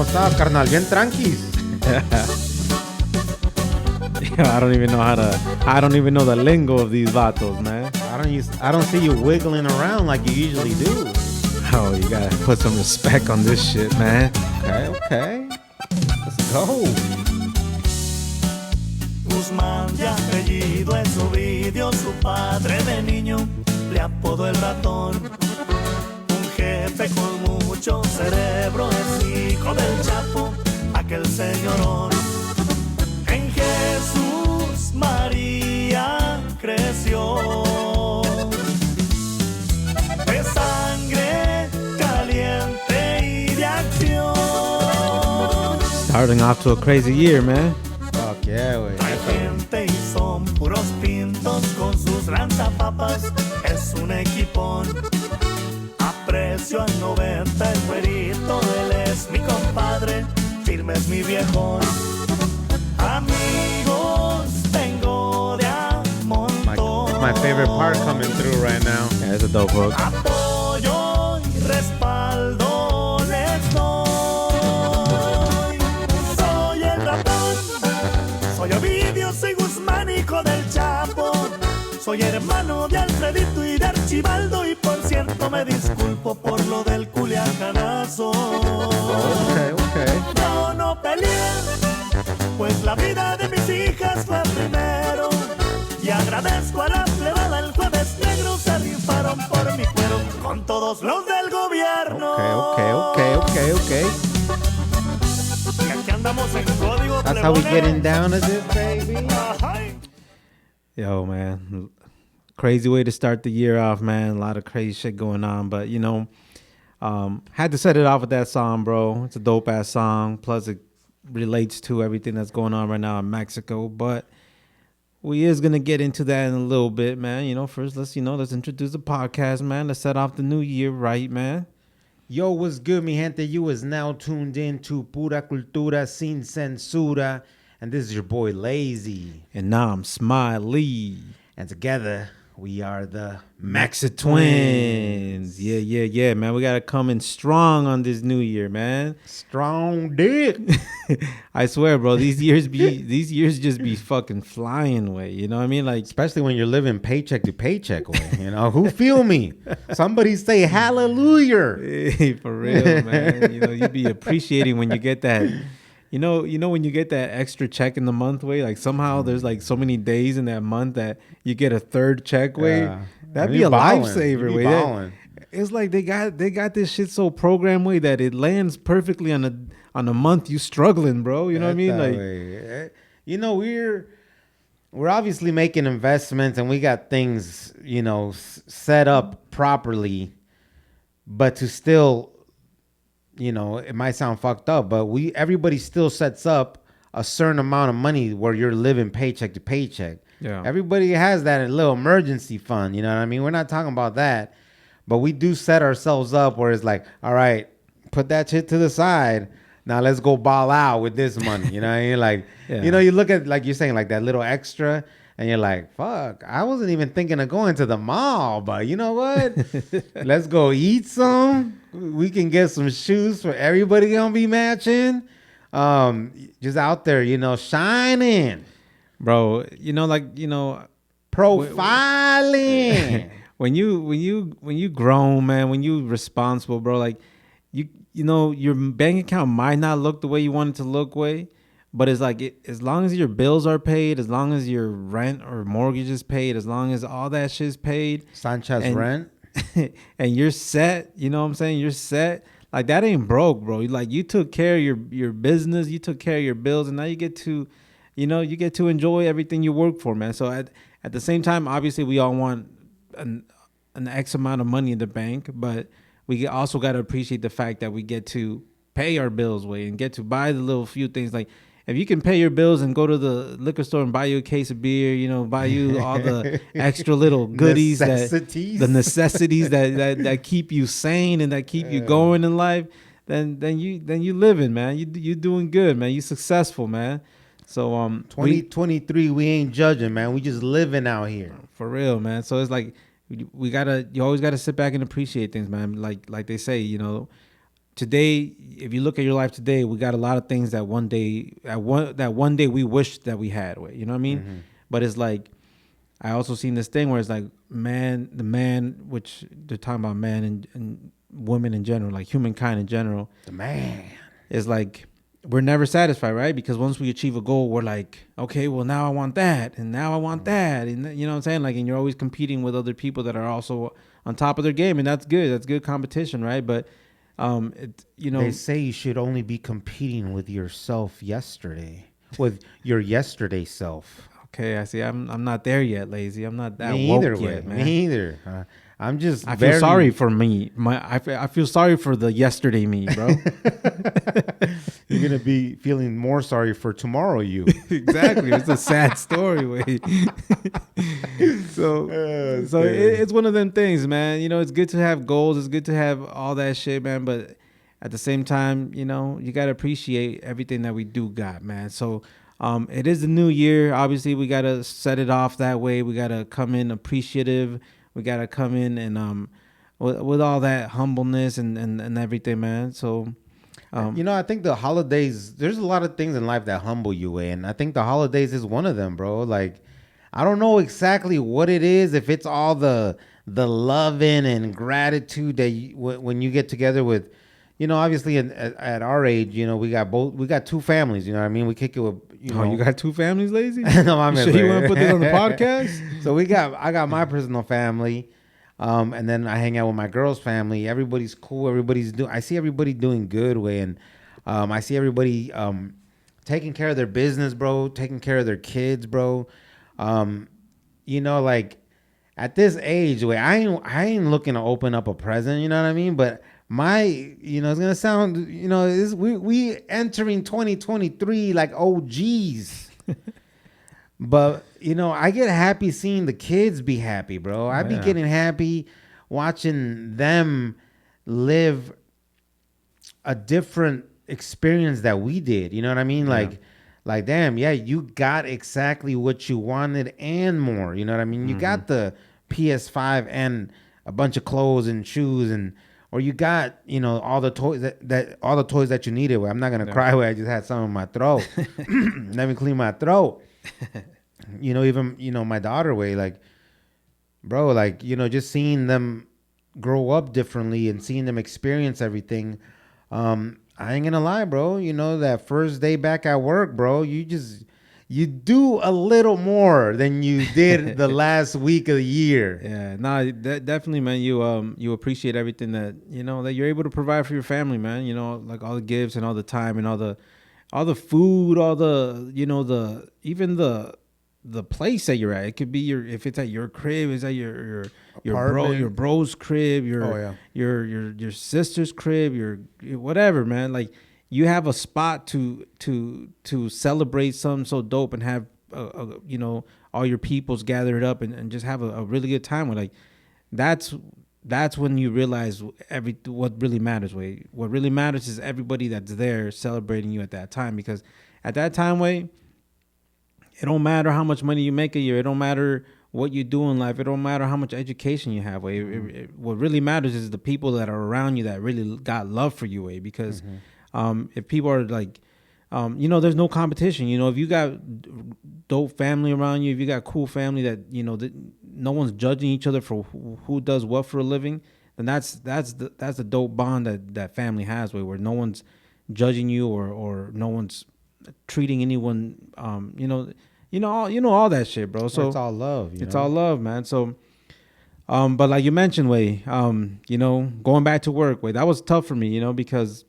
pasado, carnal? Bien tranquis. I don't even know the lingo of these vatos, man. I don't see you wiggling around like you usually do. Oh, you gotta put some respect on this shit, man. Okay. Let's go. Guzmán de apellido es Ovidio, su padre de niño le apodó el ratón. Un jefe con mucho cerebro es hijo del Chapo, aquel señorón. En Jesús María creció, de sangre caliente y de acción. Starting off to a crazy year, man. Fuck yeah, güey. Hay gente y son puros pintos con sus lanzapapas, es un equipón. Aprecio al 90 el güerito, él es mi compadre, firme es mi viejón. Amigos tengo de a montón. My favorite part coming through right now. Yeah, it's a dope hook. Apoyo y respaldo les doy. Soy el ratón, soy Ovidio, soy Guzmán, hijo del Chapo. Soy hermano de Alfredito y de Archibaldo, y por cierto me disculpo por lo del culiacanazo. Okay. Yo no peleé, pues la vida de mis hijas fue primero. Y agradezco a la plebada el jueves negro, se rifaron por mi cuero con todos los del gobierno. Okay. Y aquí andamos en código That's how we plebonero. getting down to this, baby. Ajá. Yo, man. Crazy way to start the year off, man. A lot of crazy shit going on. But, had to set it off with that song, bro. It's a dope-ass song. Plus, it relates to everything that's going on right now in Mexico. But we is going to get into that in a little bit, man. First, let's introduce the podcast, man. Let's set off the new year right, man. Yo, what's good, mi gente? You is now tuned in to Pura Cultura Sin Censura. And this is your boy, Lazy. And now I'm Smiley. And together, we are the Maxi Twins. Yeah, man. We got to come in strong on this new year, man. Strong dick. I swear, bro, these years just be fucking flying away. You know what I mean? Like, especially when you're living paycheck to paycheck way. Who feel me? Somebody say hallelujah. Hey, for real, man. You be appreciating when you get that. When you get that extra check in the month way, like somehow there's like so many days in that month that you get a third check way. Yeah. That'd be a lifesaver way. Balling. It's like they got this shit so programmed way that it lands perfectly on a month you struggling, bro. You know what I mean? Like, we're obviously making investments and we got things, set up properly, but to still, it might sound fucked up, but everybody still sets up a certain amount of money where you're living paycheck to paycheck. Yeah. Everybody has that little emergency fund, you know what I mean? We're not talking about that, but we do set ourselves up where it's like, all right, put that shit to the side. Now let's go ball out with this money. You know what I mean? Like, you look at, like you're saying, like that little extra, and you're like, fuck, I wasn't even thinking of going to the mall, but you know what? Let's go eat some. We can get some shoes for everybody gonna be matching. Just out there, shining. bro, profiling. when you grown, man, when you responsible, bro, like your bank account might not look the way you want it to look but it's like as long as your bills are paid, as long as your rent or mortgage is paid, as long as all that shit's paid, Sanchez rent, and you're set, you know what I'm saying? You're set. Like, that ain't broke, bro. Like, you took care of your business, you took care of your bills, and now you get to, you get to enjoy everything you work for, man. So at the same time, obviously, we all want an X amount of money in the bank, but we also got to appreciate the fact that we get to pay our bills and get to buy the little few things. Like, if you can pay your bills and go to the liquor store and buy you a case of beer, buy you all the extra little goodies, the necessities that keep you sane and that keep you going in life, then you living, man. You doing good, man. You successful, man. So 2023, we ain't judging, man. We just living out here. For real, man. So it's like you always gotta sit back and appreciate things, man. Like they say, today, if you look at your life today, we got a lot of things that one day we wish that we had. You know what I mean? But it's like, I also seen this thing where it's like, the man, which they're talking about man and women in general, like humankind in general. The man is like, we're never satisfied, right? Because once we achieve a goal, we're like, okay, well, now I want that, and now I want that, and you know what I'm saying? Like, and you're always competing with other people that are also on top of their game, and that's good. That's good competition, right? But, they say you should only be competing with yourself with your yesterday self. Okay, I see. I'm not there yet, lazy. I'm not that Me woke either, yet, man. Me either. I'm just. I feel sorry for me. I feel sorry for the yesterday me, bro. You're gonna be feeling more sorry for tomorrow you. Exactly. It's a sad story, wait. It's one of them things, man. You know, it's good to have goals. It's good to have all that shit, man. But at the same time, you know, you gotta appreciate everything that we do got, man. So. It is the new year. Obviously, we gotta set it off that way. We gotta come in appreciative. We gotta come in and with all that humbleness and everything, man. So, you know, I think the holidays. There's a lot of things in life that humble you, and I think the holidays is one of them, bro. Like, I don't know exactly what it is. If it's all the loving and gratitude that when you get together with. You know, obviously at our age, you know, we got two families, you know what I mean? We kick it with, you know. Oh, you got two families, lazy? No, I'm sure you want to put this on the podcast? So I got my personal family, and then I hang out with my girl's family. Everybody's cool. I see everybody doing good way, and I see everybody taking care of their business, bro, taking care of their kids, bro. You know, like at this age, way I ain't looking to open up a present, you know what I mean? But you know, it's gonna sound, you know, we entering 2023 like OGs. But you know, I get happy seeing the kids be happy, bro. I be getting happy watching them live a different experience that we did. You know what I mean? Like, damn, yeah, you got exactly what you wanted and more. You know what I mean? You got the PS5 and a bunch of clothes and shoes or you got, you know, all the toys that you needed. I'm not gonna cry where I just had some in my throat. Let me clean my throat. You know, even, you know, my daughter way, like, bro, like, you know, just seeing them grow up differently and seeing them experience everything. I ain't gonna lie, bro. You know, that first day back at work, bro, you do a little more than you did the last week of the year. Yeah, no, definitely, man. You appreciate everything that, you know, that you're able to provide for your family, man. You know, like all the gifts and all the time and all the food, all the, you know, even the place that you're at. It could be if it's at your crib, it's at your bro's crib, your sister's crib, your whatever, man. Like, you have a spot to celebrate something so dope and have you know, all your peoples gathered up and just have a really good time with. Like, that's when you realize what really matters. What really matters is everybody that's there celebrating you at that time, because at that time, it don't matter how much money you make a year. It don't matter what you do in life. It don't matter how much education you have. What really matters is the people that are around you that really got love for you. Because if people are like, you know, there's no competition. You know, if you got dope family around you, if you got cool family that, you know, no one's judging each other for who does what for a living, then that's the dope bond that family has, where no one's judging you or no one's treating anyone, you know all that shit, bro. So it's all love. It's all love, man. So, but like you mentioned, you know, going back to work, that was tough for me, you know, because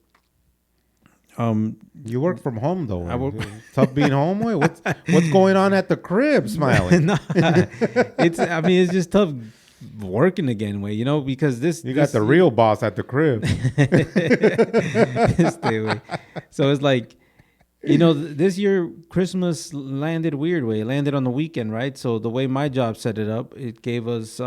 you work from home though. I work tough being home. What's going on at the crib, Smiley? It's just tough working again, you know, because you got the real boss at the crib. Stay away. So it's like, you know, this year Christmas landed weird way. It landed on the weekend, right? So the way my job set it up, it gave us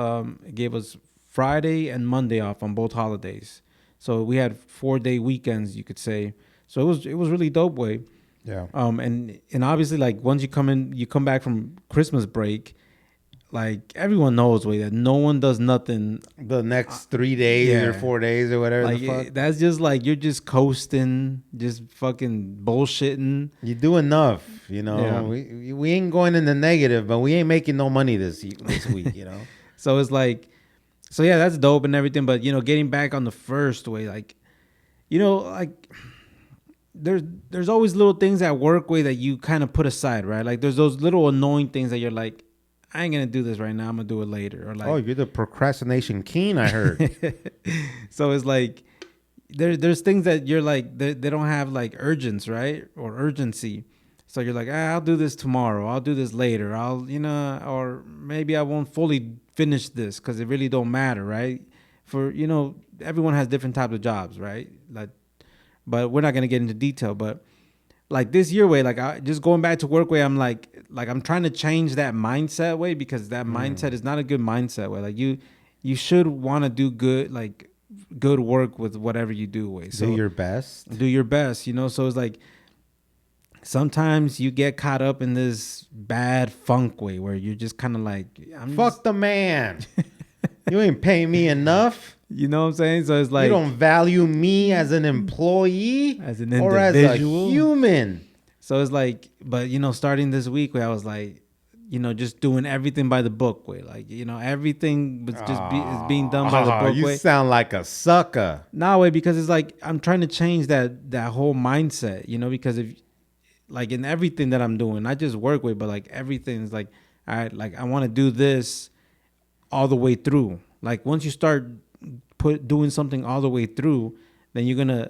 Friday and Monday off on both holidays. So we had 4-day weekends, you could say. So it was really dope way. Yeah. And obviously, like, once you come back from Christmas break, like everyone knows way that no one does nothing The next 3 days or yeah. 4 days or whatever like the fuck. that's just like you're just coasting, just fucking bullshitting. You do enough, you know. Yeah. We ain't going in the negative, but we ain't making no money this week, you know. So it's like, so yeah, that's dope and everything. But getting back on the first way, like, like there's always little things at work way that you kind of put aside, right? Like there's those little annoying things that you're like, I ain't gonna do this right now. I'm gonna do it later. Or like, Oh, you're the procrastination king, I heard. so it's like there's things that you're like they don't have like urgency, right? Or urgency. So you're like, I'll do this tomorrow. I'll do this later. Or maybe I won't fully finish this because it really don't matter, right? For everyone has different types of jobs, right? Like, but we're not gonna get into detail. But like this year way, like I just going back to work way, I'm like I'm trying to change that mindset way because that mindset is not a good mindset way. Like you should want to do good work with whatever you do way. So do your best. Do your best, So it's like sometimes you get caught up in this bad funk way where you're just kind of like, Fuck the man. You ain't paying me enough. You know what I'm saying? So it's like you don't value me as an employee, as an or as individual. a human. So it's like, but starting this week where I was like, just doing everything by the book way. Like, everything was just is being done by the book you way. sound like a sucker. Nah, way, because it's like I'm trying to change that whole mindset, because if like in everything that I'm doing, not just work way, but like everything's like, all right, like I want to do this all the way through. Like once you start doing something all the way through, then you're gonna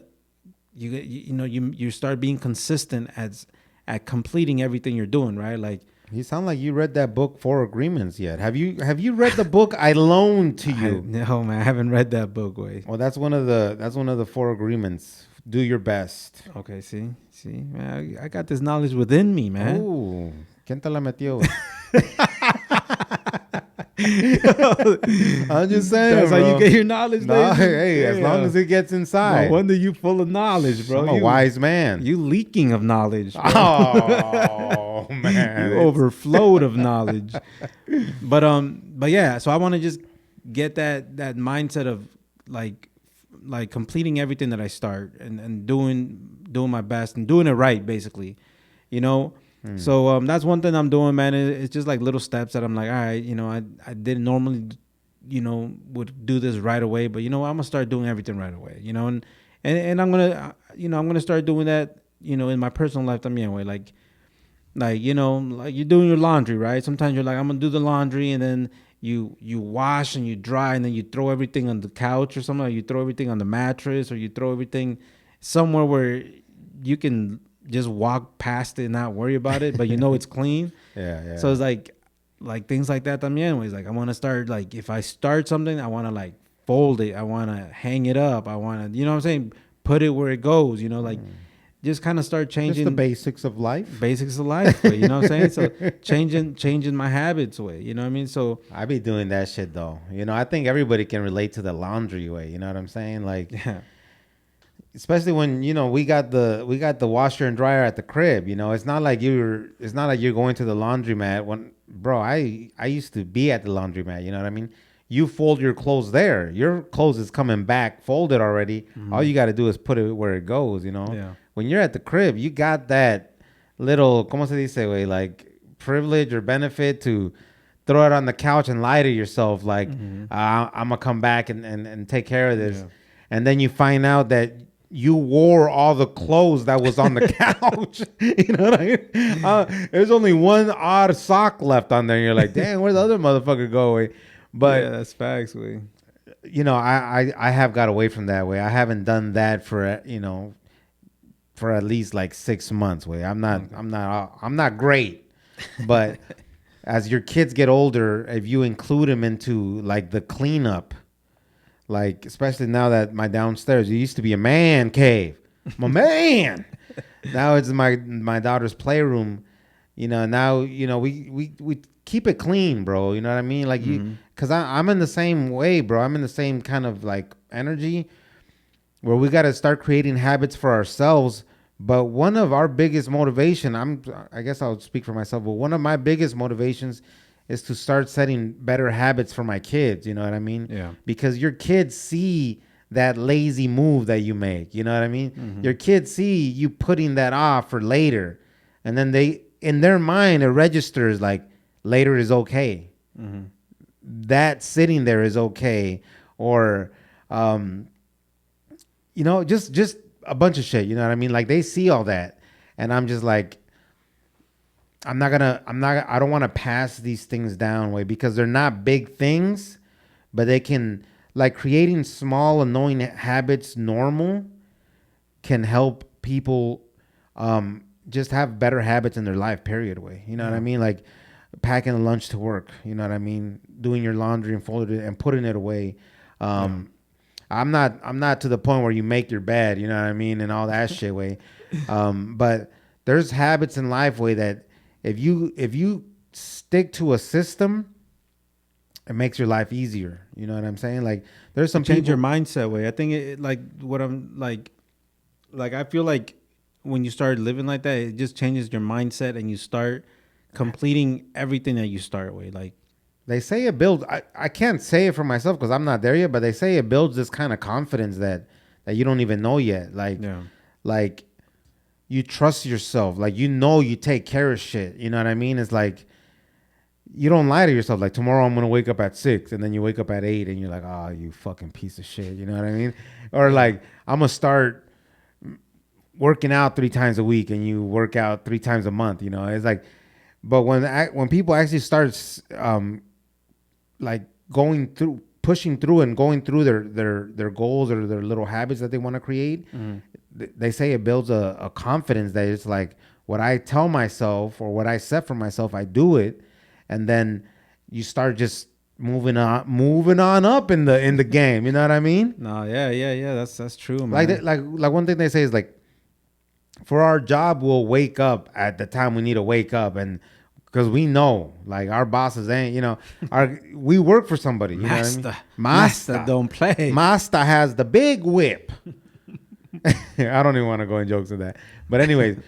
you start being consistent at completing everything you're doing, right? Like You sound like you read that book, Four Agreements, yet. Have you read the book I loaned to you? No, man, I haven't read that book. Way. Well, that's one of the Four Agreements. Do your best. Okay, see, man, I got this knowledge within me, man. Oh, ¿quién te la metió? I'm just saying, that's bro. how you get your knowledge. No, hey, as long as it gets inside. No wonder you full of knowledge, bro. I'm a wise man. You leaking of knowledge. Bro. Oh man, you overflowed of knowledge. But yeah. So I want to just get that mindset of like completing everything that I start and doing my best and doing it right, basically. So that's one thing I'm doing, man. It's just like little steps that I'm like, all right, I didn't normally, would do this right away, but I'm gonna start doing everything right away, and I'm gonna start doing that, in my personal life también, way, like you're doing your laundry, right? Sometimes you're like, I'm gonna do the laundry, and then you wash and you dry, and then you throw everything on the couch or something, or you throw everything on the mattress, or you throw everything somewhere where you can just walk past it and not worry about it, but it's clean. Yeah. So it's like things like that también. It's like I want to start, like if I start something, I want to like fold it, I want to hang it up, I want to, what I'm saying, put it where it goes, just kind of start changing just the basics of life. Way, you know what I'm saying? So changing my habits way, you know what I mean? So I be doing that shit though. I think everybody can relate to the laundry way, you know what I'm saying? Like yeah. Especially when we got the washer and dryer at the crib. It's not like you're going to the laundromat. I used to be at the laundromat. You know what I mean? You fold your clothes there. Your clothes is coming back folded already. Mm-hmm. All you got to do is put it where it goes. Yeah. When you're at the crib, you got that little ¿cómo se dice, güey? Like privilege or benefit to throw it on the couch and lie to yourself like I'm gonna come back and take care of this, and then you find out that you wore all the clothes that was on the couch. You know what I mean? There's only one odd sock left on there. And you're like, damn, where'd the other motherfucker go? Way? But yeah, that's facts. Way. I have got away from that way. I haven't done that for at least like 6 months. Way. I'm not great, but as your kids get older, if you include them into like the cleanup. Like, especially now that my downstairs, it used to be a man cave. My man. Now it's my daughter's playroom. Now, we keep it clean, bro. You know what I mean? Like, because I'm in the same way, bro. I'm in the same kind of like energy where we got to start creating habits for ourselves. But one of our biggest motivation, I guess I'll speak for myself, but one of my biggest motivations is to start setting better habits for my kids. You know what I mean? Yeah. Because your kids see that lazy move that you make. You know what I mean? Mm-hmm. Your kids see you putting that off for later. And then in their mind, it registers like later is okay. Mm-hmm. That sitting there is okay. Or, just a bunch of shit. You know what I mean? Like they see all that. And I'm just like, I don't want to pass these things down way because they're not big things, but they can, like creating small annoying habits normal can help people just have better habits in their life, period way. You know what I mean? Like packing a lunch to work, you know what I mean? Doing your laundry and folding it and putting it away. I'm not to the point where you make your bed, you know what I mean? And all that shit way. But there's habits in life way that if you stick to a system, it makes your life easier. You know what I'm saying? Like there's some Change people, your mindset way. I think it like what I'm like I feel like when you start living like that, it just changes your mindset and you start completing everything that you start with. Like they say it builds. I can't say it for myself because I'm not there yet, but they say it builds this kind of confidence that you don't even know yet. Like you trust yourself. Like you take care of shit. You know what I mean? It's like you don't lie to yourself. Like tomorrow I'm gonna wake up at 6, and then you wake up at 8, and you're like, oh, you fucking piece of shit. You know what I mean? Or like I'm gonna start working out 3 times a week, and you work out 3 times a month. You know, it's like, but when people actually start like pushing through and going through their goals or their little habits that they want to create, they say it builds a confidence that it's like what I tell myself or what I set for myself, I do it. And then you start just moving on up in the game. You know what I mean? no, yeah. That's true, man. Like one thing they say is like, for our job, we'll wake up at the time we need to wake up, and because we know, like our bosses ain't, we work for somebody. You know what I mean? Master don't play. Master has the big whip. I don't even want to go in jokes with that, but anyways,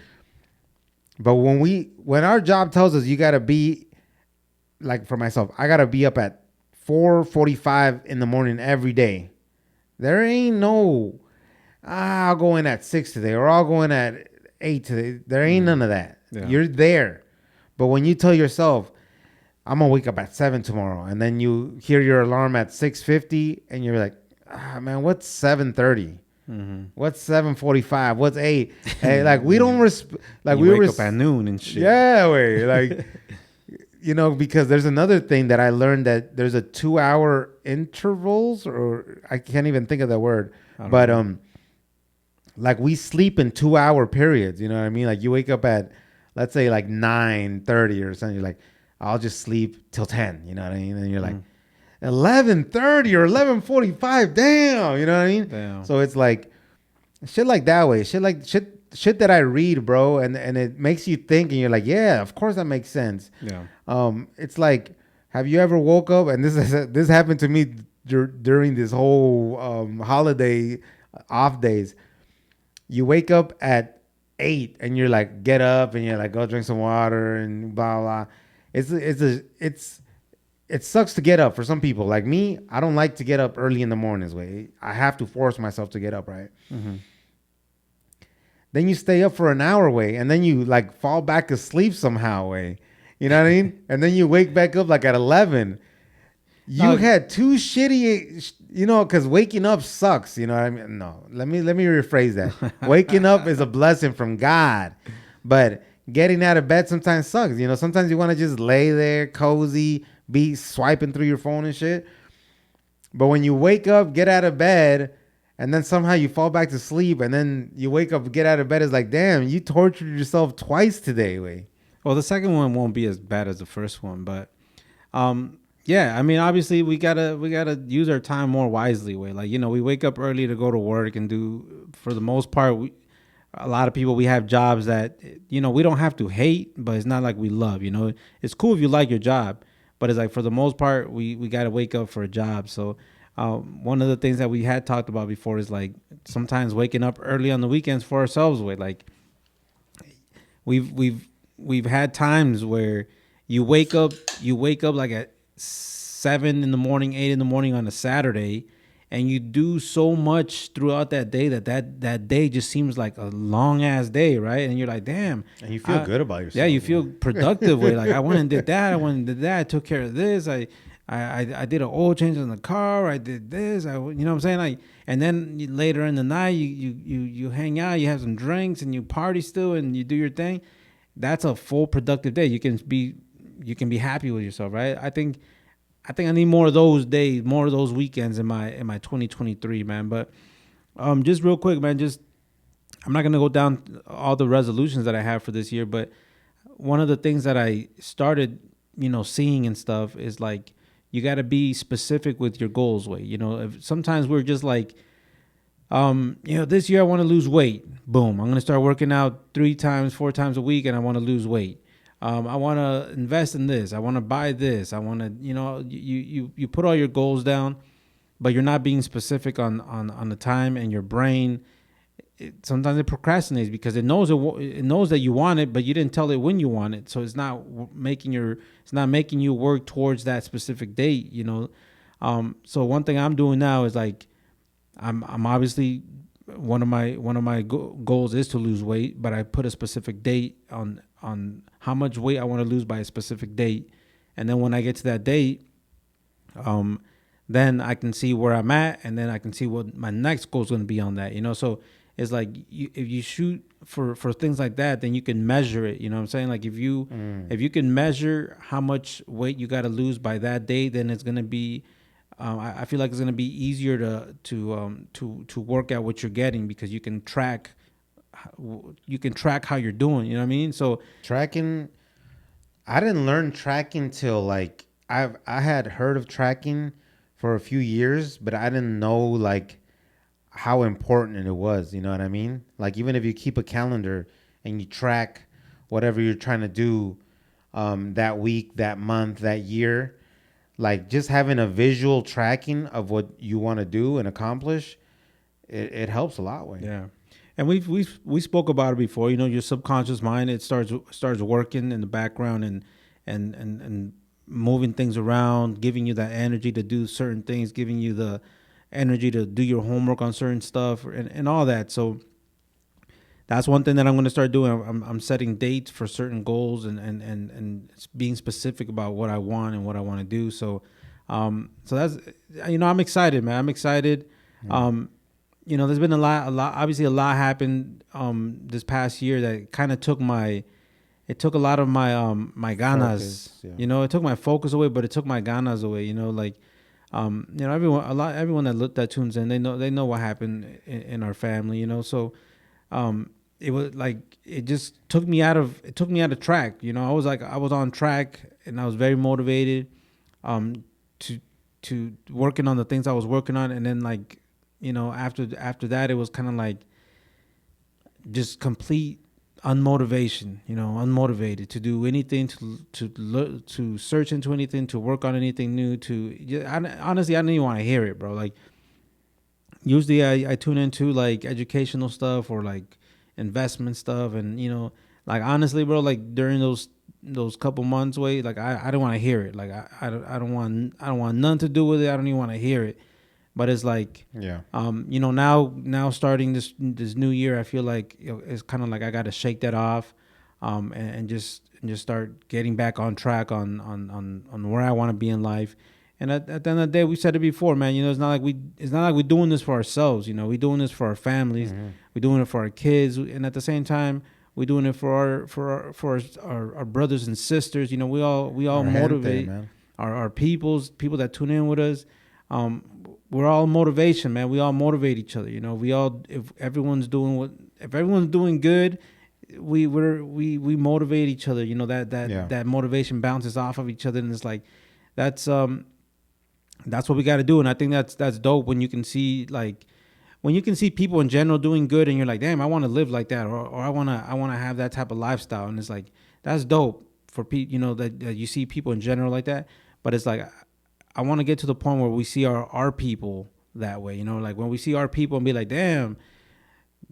but when our job tells us you gotta be. Like for myself, I gotta be up at 4:45 in the morning every day. There ain't no, I'll go in at 6 today, or I'll go in at 8 today. There ain't none of that. Yeah. You're there. But when you tell yourself, I'm gonna wake up at 7 tomorrow, and then you hear your alarm at 6:50, and you're like, man, what's 7:30? What's 7:45? What's 8? Hey, like we don't like you we wake up at noon and shit. Yeah, wait, like. Because there's another thing that I learned, that there's a 2-hour intervals, or I can't even think of the word, but like we sleep in 2-hour periods. You know what I mean? Like you wake up at, let's say like 9:30 or something. You're like, I'll just sleep till 10. You know what I mean? And you're like 11:30 or 11:45. Damn. You know what I mean? Damn. So it's like shit like that way. Shit that I read, bro, and it makes you think, and you're like, yeah, of course that makes sense. Yeah. It's like, have you ever woke up, and this happened to me during this whole holiday off days. You wake up at 8, and you're like, get up, and you're like, go drink some water, and blah blah. It sucks to get up for some people. Like me, I don't like to get up early in the mornings. Way I have to force myself to get up, right? Mm-hmm. Then you stay up for an hour way, and then you like fall back asleep somehow way. You know what I mean? And then you wake back up like at 11. You had 2 shitty, because waking up sucks. You know what I mean? No, let me rephrase that. Waking up is a blessing from God, but getting out of bed sometimes sucks. Sometimes you want to just lay there cozy, be swiping through your phone and shit. But when you wake up, get out of bed, and then somehow you fall back to sleep, and then you wake up, get out of bed, it's like, damn, you tortured yourself twice today, way. Well, the second one won't be as bad as the first one, but yeah, I mean, obviously we gotta use our time more wisely. Way like we wake up early to go to work and do. For the most part, a lot of people, we have jobs that we don't have to hate, but it's not like we love. It's cool if you like your job, but it's like for the most part we gotta wake up for a job. So one of the things that we had talked about before is like sometimes waking up early on the weekends for ourselves. Way like we've had times where you wake up like at 7 in the morning, 8 in the morning on a Saturday, and you do so much throughout that day that day just seems like a long ass day, right? And you're like, damn. And you feel good about yourself. Yeah, you feel productive way. Like I went and did that. I went and did that. I took care of this. I did an oil change in the car. I did this. You know what I'm saying? Like, and then later in the night, you hang out, you have some drinks, and you party still, and you do your thing. That's a full productive day. You can be happy with yourself, right? I think I need more of those days, more of those weekends in my 2023, man. But just real quick, man, I'm not gonna go down all the resolutions that I have for this year, but one of the things that I started, seeing and stuff is like you got to be specific with your goals. Sometimes we're just like, this year I want to lose weight. Boom, I'm gonna start working out 3 times, 4 times a week, and I want to lose weight. I want to invest in this. I want to buy this. I want to, you put all your goals down, but you're not being specific on the time, and your brain, sometimes it procrastinates because it knows that you want it, but you didn't tell it when you want it. So it's not making you work towards that specific date, So one thing I'm doing now is like, I'm obviously one of my goals is to lose weight, but I put a specific date on how much weight I want to lose by a specific date. And then when I get to that date, then I can see where I'm at, and then I can see what my next goal is going to be on that, So it's like if you shoot for things like that, then you can measure it. You know what I'm saying? Like if you can measure how much weight you got to lose by that date, then it's going to be, I feel like it's going to be easier to work out what you're getting, because you can track how you're doing. You know what I mean? So tracking, I didn't learn tracking till like I had heard of tracking for a few years, but I didn't know like how important it was. You know what I mean? Like even if you keep a calendar and you track whatever you're trying to do that week, that month, that year, like just having a visual tracking of what you want to do and accomplish, it helps a lot. Yeah. And we spoke about it before. Your subconscious mind, it starts working in the background and moving things around, giving you that energy to do certain things, giving you the energy to do your homework on certain stuff and all that. So that's one thing that I'm going to start doing. I'm setting dates for certain goals and being specific about what I want and what I want to do. So that's, I'm excited, man. I'm excited. There's been a lot, obviously a lot happened this past year that kind of took a lot of my ganas. Focus, yeah. It took my focus away, but it took my ganas away. Everyone that tunes in, they know what happened in our family. So it was like it took me out of track. I was on track, and I was very motivated to working on the things I was working on, and then like, after that, it was kind of like just complete unmotivation, unmotivated to do anything, to search into anything, to work on anything new. Honestly, I didn't even want to hear it, bro. Like usually I tune into like educational stuff or like investment stuff, and like honestly, bro, like during those couple months, like I don't want to hear it. Like I don't want nothing to do with it. I don't even want to hear it. But it's like, now starting this new year, I feel like it's kind of like I got to shake that off, and just start getting back on track on where I want to be in life. And at the end of the day, we said it before, man. It's not like we're doing this for ourselves. We're doing this for our families. Mm-hmm. We're doing it for our kids, and at the same time, we're doing it for our brothers and sisters. We all motivate our people that tune in with us. We're all motivation, man. We all motivate each other. If everyone's doing good, we motivate each other. That motivation bounces off of each other, and it's like that's what we got to do. And I think that's dope when you can see people in general doing good, and you're like, damn, I want to live like that, or I want to have that type of lifestyle. And it's like that's dope for people. That you see people in general like that. But it's like, I want to get to the point where we see our people that way, like when we see our people and be like, damn,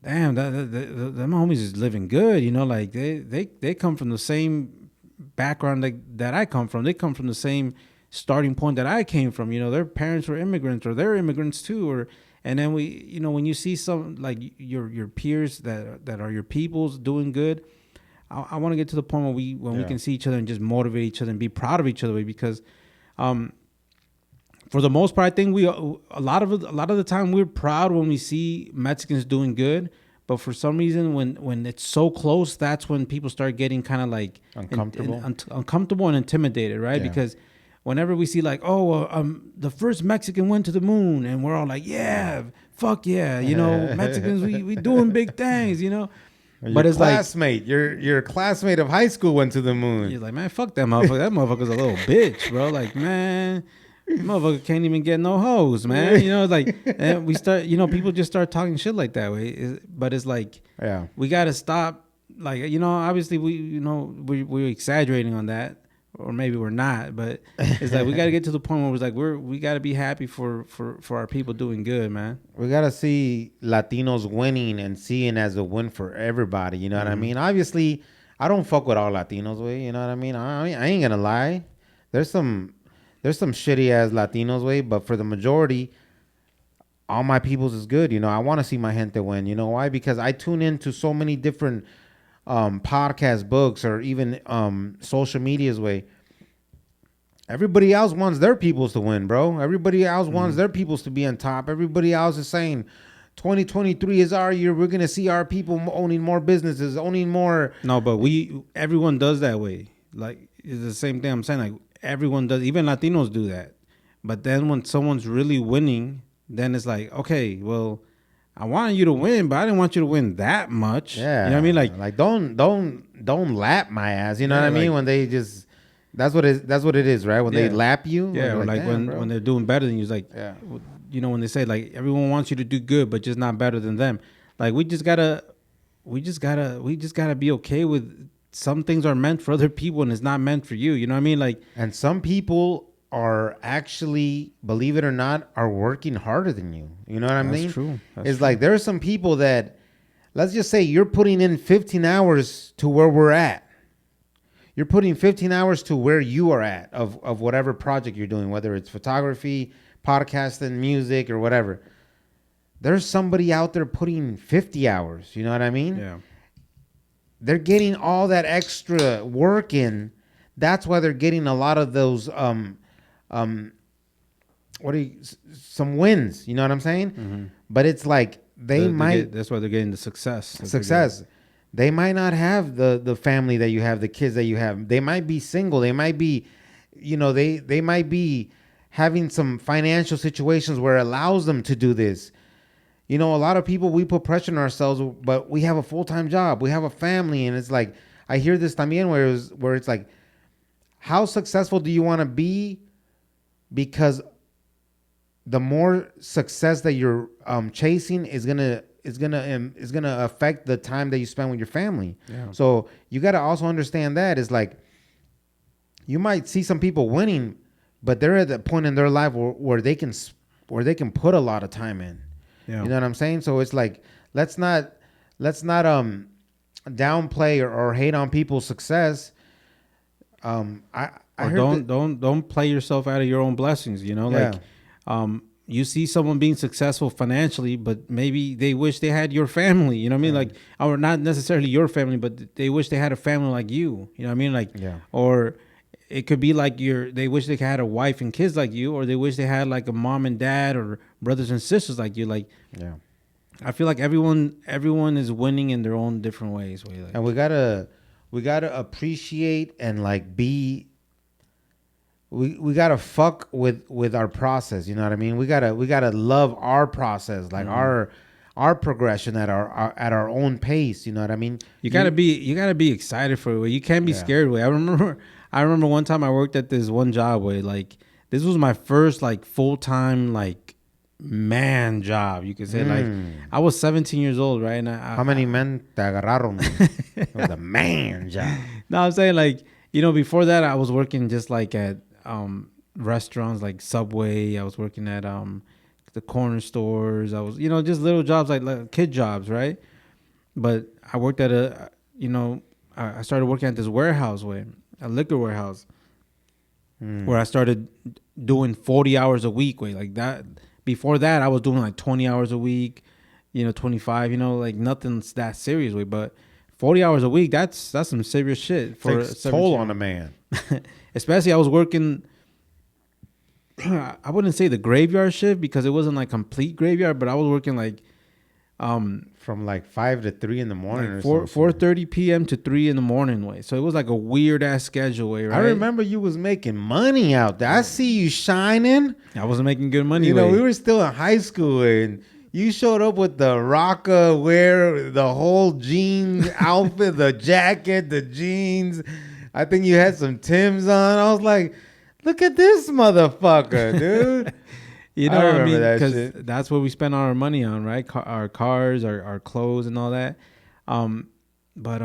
them homies is living good, like they come from the same background that I come from. They come from the same starting point that I came from. You know, their parents were immigrants, or they're immigrants too, and then we, you know, when you see some like your peers that are your peoples doing good, I want to get to the point where we can see each other and just motivate each other and be proud of each other, because for the most part, I think a lot of the time we're proud when we see Mexicans doing good. But for some reason, when it's so close, that's when people start getting kind of like uncomfortable and intimidated, right? Yeah. Because whenever we see like, the first Mexican went to the moon, and we're all like, yeah, fuck yeah, you know, Mexicans, we doing big things, you know. But it's classmate, like your classmate of high school went to the moon. You're like, man, fuck that motherfucker. That motherfucker's a little bitch, bro. Like, man. Motherfucker can't even get no hoes, man. You know, like, and we start, you know, people just start talking shit like that way. But it's like, we got to stop. Like, you know, obviously we're exaggerating on that, or maybe we're not. But it's like we got to get to the point where it's like we got to be happy for our people doing good, man. We got to see Latinos winning and seeing as a win for everybody. You know what I mean? Obviously, I don't fuck with all Latinos, way. You know what I mean? I ain't gonna lie. There's some shitty ass Latinos, way, but for the majority, all my peoples is good. You know, I want to see my gente win. You know why? Because I tune into so many different podcast, books, or even social medias, way. Everybody else wants their peoples to win, bro. Everybody else wants their peoples to be on top. Everybody else is saying 2023 is our year. We're gonna see our people owning more businesses, owning more. No, but everyone does that way. Like, it's the same thing I'm saying. Like, everyone does, even Latinos do that. But then when someone's really winning, then it's like, okay, well, I wanted you to win, but I didn't want you to win that much. Yeah, you know what I mean? Like don't lap my ass. You know what I mean? When they just that's what it is, right? When they lap you. Yeah, or like when they're doing better than you. It's like, you know, when they say like everyone wants you to do good, but just not better than them. Like we just gotta be okay with. Some things are meant for other people and it's not meant for you. You know what I mean? Like, and some people are actually, believe it or not, are working harder than you. You know what I mean? That's true. It's like there are some people that, let's just say you're putting in 15 hours to where we're at. You're putting 15 hours to where you are at of whatever project you're doing, whether it's photography, podcasting, music, or whatever. There's somebody out there putting 50 hours. You know what I mean? Yeah. They're getting all that extra work in. That's why they're getting a lot of those some wins. You know what I'm saying? Mm-hmm. But it's like that's why they're getting the success. They might not have the family that you have, the kids that you have. They might be single. They might be, you know, they might be having some financial situations where it allows them to do this. You know, a lot of people, we put pressure on ourselves, but we have a full-time job. We have a family. And it's like, I hear this también where it's like, how successful do you want to be? Because the more success that you're chasing is gonna affect the time that you spend with your family. Yeah. So you got to also understand that it's like, you might see some people winning, but they're at the point in their life where they can put a lot of time in. Yeah. You know what I'm saying? So it's like, let's not downplay or hate on people's success. Don't play yourself out of your own blessings. You know, like you see someone being successful financially, but maybe they wish they had your family. You know what I mean? Like, or not necessarily your family, but they wish they had a family like you. You know what I mean? Like, or it could be like they wish they had a wife and kids like you, or they wish they had like a mom and dad or brothers and sisters like you. Like, I feel like everyone is winning in their own different ways. Like, and we gotta appreciate and like be. We gotta fuck with our process. You know what I mean? We gotta love our process, like our progression at our own pace. You know what I mean? You gotta be excited for it. You can't be scared. I remember one time I worked at this one job where like this was my first like full-time like man job, you could say. Like I was 17 years old, right? And how many men te agarraron? It was a man job. No, I'm saying like, you know, before that I was working just like at restaurants like Subway. I was working at the corner stores. I was, you know, just little jobs like kid jobs, right? But I worked at I started working at this warehouse way. a liquor warehouse where I started doing 40 hours a week. Like that. Before that, I was doing like 20 hours a week, 25, like nothing's that serious way. But 40 hours a week, that's some serious shit. For a toll on a man. Especially I was working, I wouldn't say the graveyard shift because it wasn't like complete graveyard, but I was working like from like 5 to 3 in the morning, like or 4:30 p.m. to 3 in the morning way. So it was like a weird ass schedule way, right? I remember you was making money out there. I see you shining. I wasn't making good money. We were still in high school and you showed up with the rocker wear, the whole jean outfit, the jacket, the jeans. I think you had some Timbs on. I was like, look at this motherfucker, dude. I mean? Because that's what we spend our money on, right? Our cars, our clothes, and all that. But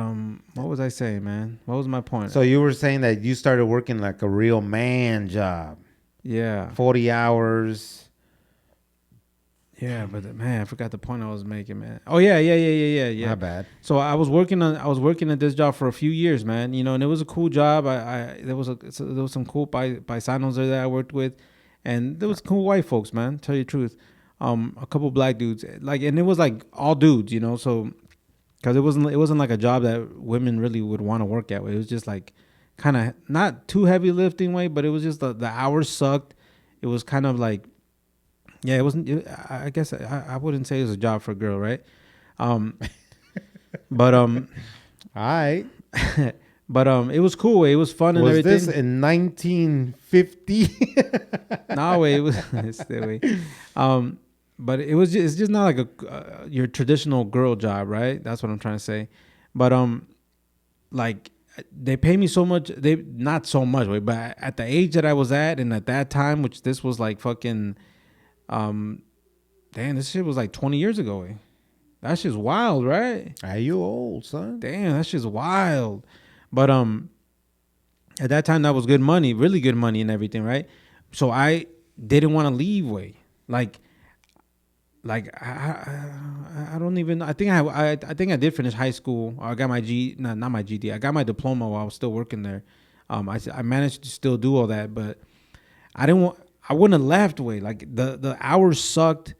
what was I saying, man? What was my point? So you were saying that you started working like a real man job. Yeah. 40 hours. Yeah, but man, I forgot the point I was making, man. Oh yeah. My bad. So I was working at this job for a few years, man. And it was a cool job. There was some cool paisanos there that I worked with. And there was cool white folks, man. Tell you the truth, a couple black dudes, and it was like all dudes, So, because it wasn't like a job that women really would want to work at. It was just like kind of not too heavy lifting way, but it was just the hours sucked. It was kind of like, yeah, it wasn't. I guess I wouldn't say it was a job for a girl, right? But all right. But it was cool. It was fun and everything. Was this in 1950? No way. It was still way. But it's just not like your traditional girl job, right? That's what I'm trying to say. But like they pay me so much. They not so much, but at the age that I was at and at that time, which this was like fucking, damn, this shit was like 20 years ago. That shit's wild, right? Are you old, son? Damn, that shit's wild. But at that time that was good money, really good money and everything, right? So I didn't want to leave way. Like I don't even. I think I did finish high school. I got my not my GD. I got my diploma while I was still working there. I managed to still do all that, but I didn't want. I wouldn't have left way. Like the hours sucked.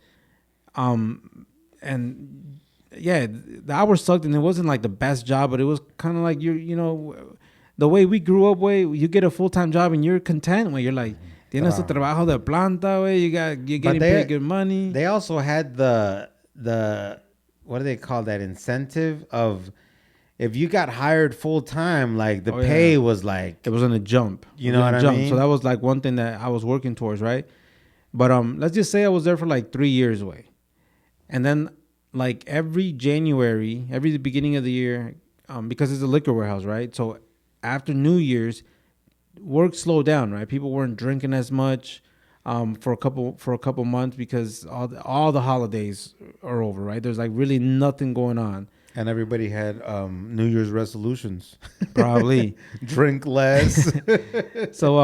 And yeah, the hours sucked, and it wasn't like the best job, but it was kind of like the way we grew up. Way you get a full-time job and you're content. Where you're like, tienes tu trabajo de planta. Way you're getting pretty good money. They also had the what do they call that incentive of if you got hired full-time, like the pay was like it was on a jump. You know what I mean? So that was like one thing that I was working towards, right? But let's just say I was there for like 3 years away. And then, like every January, every beginning of the year, because it's a liquor warehouse, right? So after New Year's, work slowed down, right? People weren't drinking as much for a couple months because all the holidays are over, right? There's like really nothing going on. And everybody had New Year's resolutions. Probably drink less. So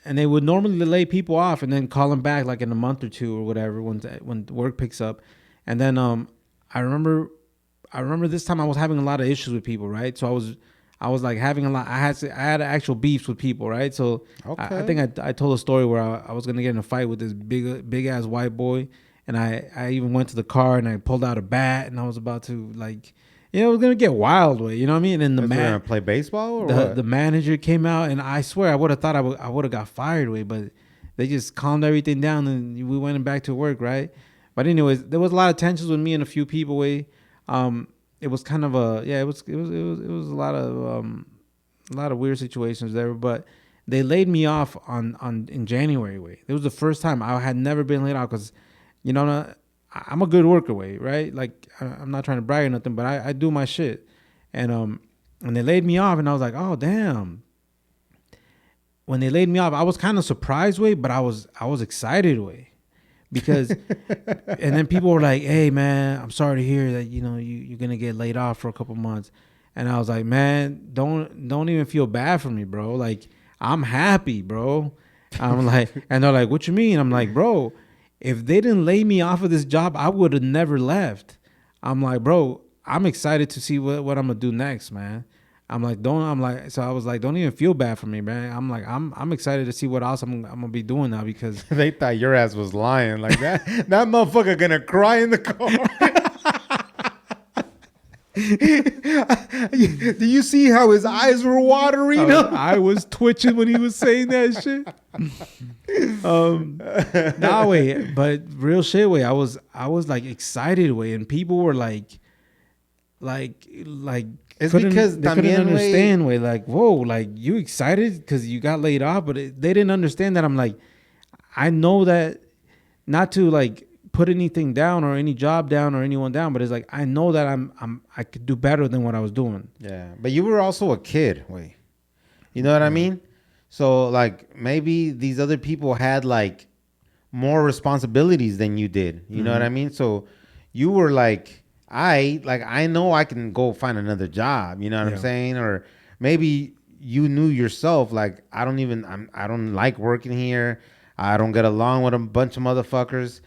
and they would normally lay people off and then call them back like in a month or two or whatever when work picks up. And then I remember this time I was having a lot of issues with people, right? So I was like having a lot. I had actual beefs with people, right? So I think I told a story where I was gonna get in a fight with this big ass white boy, and I even went to the car and I pulled out a bat and I was about to like, it was gonna get wild with, you know what I mean? And the man play baseball or the manager came out and I swear I would have thought I would have got fired with, but they just calmed everything down and we went back to work, right? But anyways, there was a lot of tensions with me and a few people. It was kind of it was a lot of weird situations there. But they laid me off in January. It was the first time I had never been laid off because, I'm a good worker right? Like I'm not trying to brag or nothing, but I do my shit. And they laid me off, and I was like, oh damn. When they laid me off, I was kind of surprised but I was excited because and then people were like, hey man, I'm sorry to hear that you're gonna get laid off for a couple months. And I was like, man, don't even feel bad for me, bro. Like I'm happy, bro. I'm like, and they're like, what you mean? I'm like, bro, if they didn't lay me off of this job, I would have never left. I'm like, bro, I'm excited to see what I'm gonna do next, man. So I was like, don't even feel bad for me, man. I'm like, I'm excited to see what else I'm gonna be doing now because They thought your ass was lying like that. That motherfucker gonna cry in the car. Do you see how his eyes were watering? I was twitching when he was saying that shit. Nah, way, but real shit, way. I was like excited, way, and people were like. It's couldn't- because they couldn't también, understand, way, like, whoa, like you excited because you got laid off, but they didn't understand that. I'm like, I know that not to like put anything down or any job down or anyone down, but it's like I know that I could do better than what I was doing. Yeah, but you were also a kid, wait. You know what I mean? So like maybe these other people had like more responsibilities than you did. You know what I mean? So you were like I know I can go find another job. You know what I'm saying? Or maybe you knew yourself like I don't like working here. I don't get along with a bunch of motherfuckers.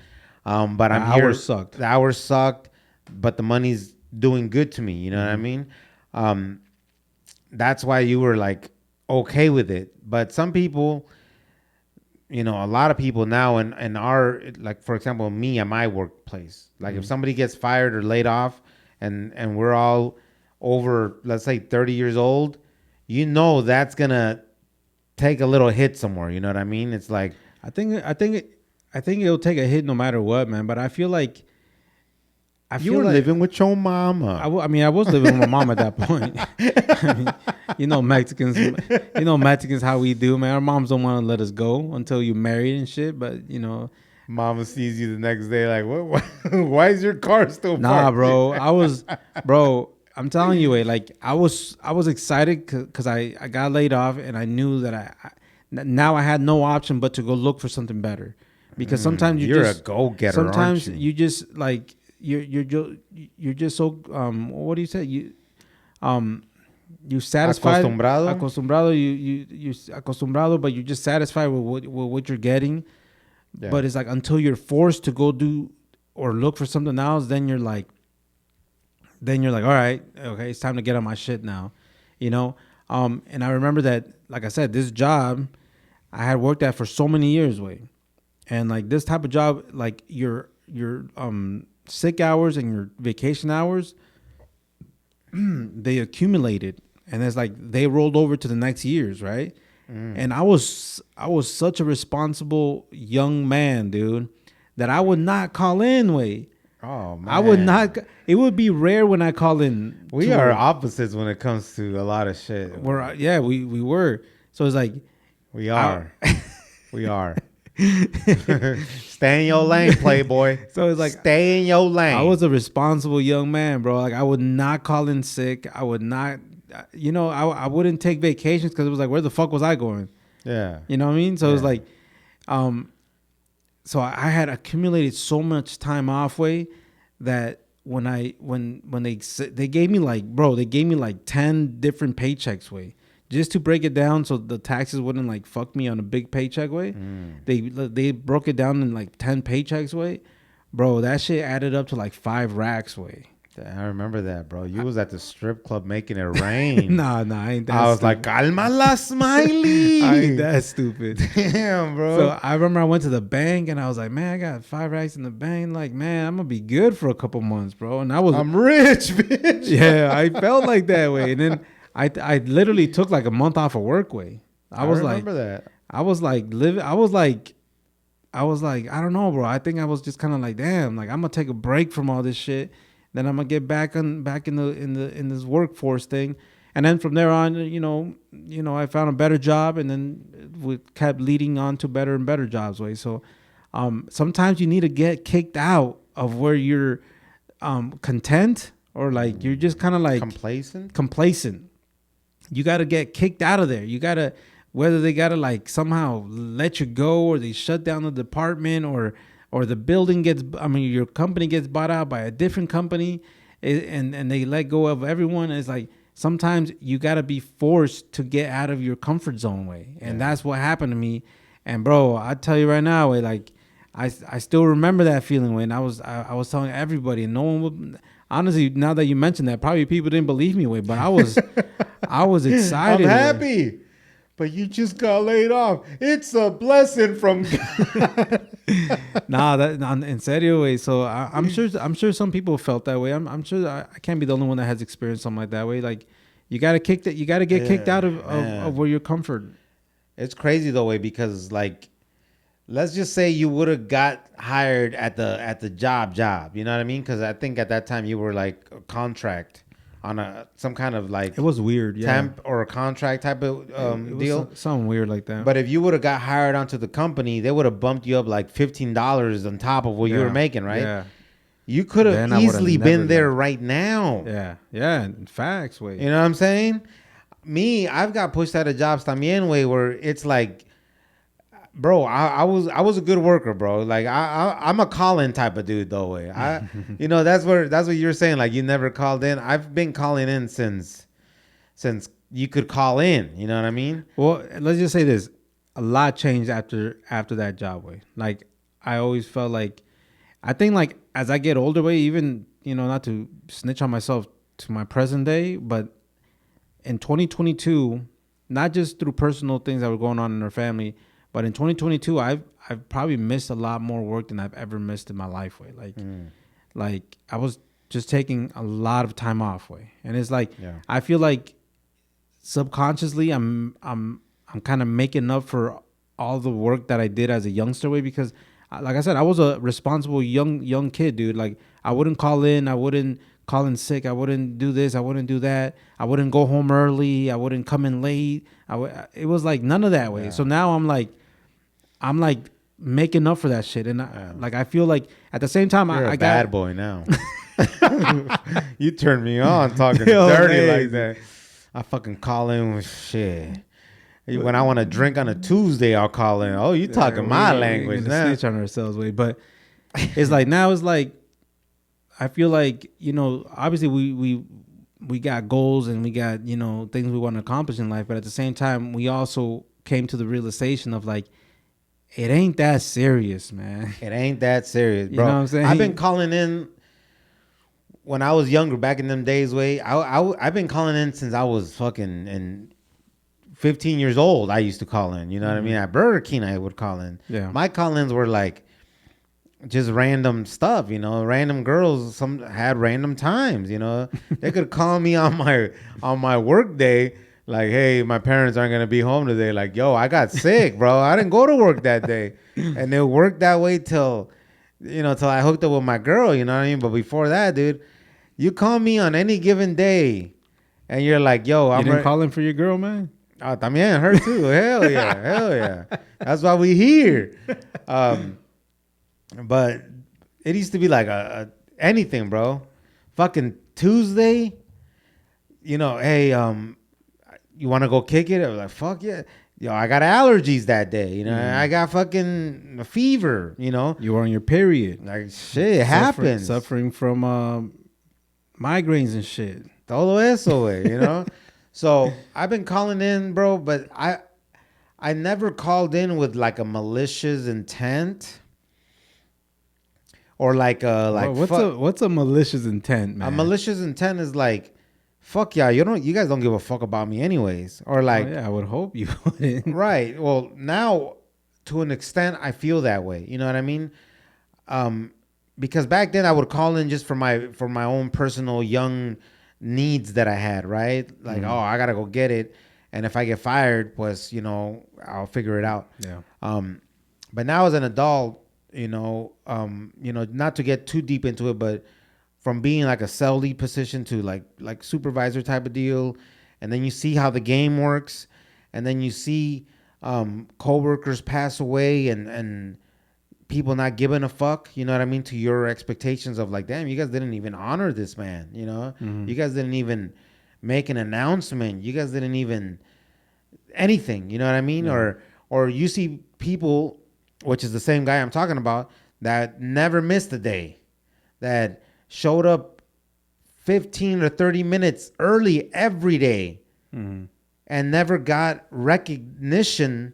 But I'm here. The hours sucked, but the money's doing good to me. You know what I mean? That's why you were like okay with it. But some people, you know, a lot of people now in our, like, for example, me at my workplace, like if somebody gets fired or laid off and we're all over, let's say 30 years old, you know, that's going to take a little hit somewhere. You know what I mean? It's like, I think it'll take a hit no matter what, man. But I feel like you were living with your mama. I was living with my mom at that point. I mean, you know Mexicans how we do, man. Our moms don't want to let us go until you're married and shit. But you know, mama sees you the next day like, what? Why is your car still nah, parked? bro. I'm telling you, like I was excited because I got laid off and I knew that now I had no option but to go look for something better. Because sometimes you're a go-getter. Sometimes aren't you just like you're just so what do you say you satisfied acostumbrado you acostumbrado, but you're just satisfied with what you're getting. Yeah. But it's like until you're forced to go do or look for something else, then you're like all right, okay, it's time to get on my shit now, you know. And I remember that, like I said, this job I had worked at for so many years, and like this type of job, like your sick hours and your vacation hours, they accumulated, and it's like they rolled over to the next years, right? And I was such a responsible young man, dude, that I would not call in, Oh man, I would not. It would be rare when I call in. We are opposites when it comes to a lot of shit. We were. So it's like we are. We are. Stay in your lane, playboy. So it's like stay in your lane. I was a responsible young man, bro. Like I would not call in sick. I would not, you know, I wouldn't take vacations because it was like, where the fuck was I going? Yeah. You know what I mean? So it was like, so I had accumulated so much time off that when they gave me like, bro, they gave me like 10 different paychecks just to break it down so the taxes wouldn't like fuck me on a big paycheck They broke it down in like 10 paychecks bro. That shit added up to like 5 racks I remember that, bro. You was at the strip club making it rain. Nah, I ain't that I was stupid. like, calma la Smiley. I ain't that stupid. Damn, bro. So I remember I went to the bank and I was like, man, I got 5 racks in the bank. Like, man, I'm gonna be good for a couple months, bro. And I'm rich, bitch. Yeah, I felt like that way. And then I literally took like a month off of work I remember that. I was like, I don't know, bro. I think I was just kind of like, damn, like I'm gonna take a break from all this shit. Then I'm gonna get back in this workforce thing, and then from there on, you know, I found a better job, and then we kept leading on to better and better jobs. So, sometimes you need to get kicked out of where you're content or like you're just kind of like complacent. You got to get kicked out of there. You got to, whether they got to like somehow let you go or they shut down the department or the building your company gets bought out by a different company and they let go of everyone. It's like sometimes you got to be forced to get out of your comfort zone And that's what happened to me. And bro, I tell you right now, like I still remember that feeling when I was telling everybody, and no one would. Honestly, now that you mentioned that, probably people didn't believe me, way, but I was excited. I'm way. happy. But you just got laid off. It's a blessing from God. In serio way. So I'm sure some people felt that way. I'm sure I can't be the only one that has experienced something like that way. Like you gotta get kicked out of where you're comfort. It's crazy though, way, because like, let's just say you would have got hired at the job. You know what I mean? Because I think at that time you were like a contract on some kind of like It was weird, temp or a contract type of it deal. something weird like that. But if you would have got hired onto the company, they would have bumped you up like $15 on top of what you were making, right? Yeah. You could have easily been there right now. Yeah. In facts, way. You know what I'm saying? Me, I've got pushed out of jobs también, way, where it's like, bro, I was a good worker, bro. Like I'm a call-in type of dude, though. Way, that's what you're saying. Like you never called in. I've been calling in since you could call in. You know what I mean? Well, let's just say this: a lot changed after that job, way. Like I always felt like, I think like as I get older, way, even not to snitch on myself to my present day, but in 2022, not just through personal things that were going on in our family. But in 2022, I've probably missed a lot more work than I've ever missed in my life. Way, like I was just taking a lot of time off. Way, and it's like I feel like subconsciously I'm kind of making up for all the work that I did as a youngster. Way, because like I said, I was a responsible young kid, dude. Like I wouldn't call in, I wouldn't call in sick, I wouldn't do this, I wouldn't do that, I wouldn't go home early, I wouldn't come in late. It was like none of that way. So now I'm like making up for that shit, and I feel like at the same time You're I a got bad boy now. You turned me on talking dirty like that. I fucking call in with shit. When I want to drink on a Tuesday, I'll call in. Oh, you talking my language now? now? Snitch on ourselves, way, but it's like now it's like I feel like obviously we got goals and we got things we want to accomplish in life, but at the same time we also came to the realization of like, it ain't that serious, man. It ain't that serious, bro. You know what I'm saying? I've been calling in when I was younger, back in them days, way. I've been calling in since I was fucking 15 years old. I used to call in. You know what I mean? At Burger King, I would call in. Yeah. My call-ins were like just random stuff. Random girls. Some had random times. They could call me on my work day. Like, hey, my parents aren't going to be home today. Like, yo, I got sick, bro. I didn't go to work that day. And it worked that way till I hooked up with my girl, you know what I mean? But before that, dude, you call me on any given day and you're like, yo, I'm didn't call in for your girl, man? Oh, también, her too. Hell yeah. Hell yeah. That's why we here. But it used to be like anything, bro. Fucking Tuesday, hey, you want to go kick it? I was like, fuck yeah. Yo, I got allergies that day. I got fucking a fever, You were on your period. Like, shit, it happens. Suffering from migraines and shit. Todo eso, way, So I've been calling in, bro, but I never called in with like a malicious intent. Or like what's a malicious intent, man? A malicious intent is like, fuck yeah, you guys don't give a fuck about me anyways. Or like, I would hope you wouldn't. Right. Well, now to an extent I feel that way. You know what I mean? Because back then I would call in just for my own personal young needs that I had, right? Like, oh, I gotta go get it. And if I get fired, pues, I'll figure it out. Yeah. But now as an adult, not to get too deep into it, but from being like a cell lead position to like supervisor type of deal, and then you see how the game works, and then you see coworkers pass away and people not giving a fuck, you know what I mean, to your expectations of like, damn, you guys didn't even honor this man, you guys didn't even make an announcement, you guys didn't even anything, you know what I mean, or you see people, which is the same guy I'm talking about, that never missed a day, that showed up 15 or 30 minutes early every day and never got recognition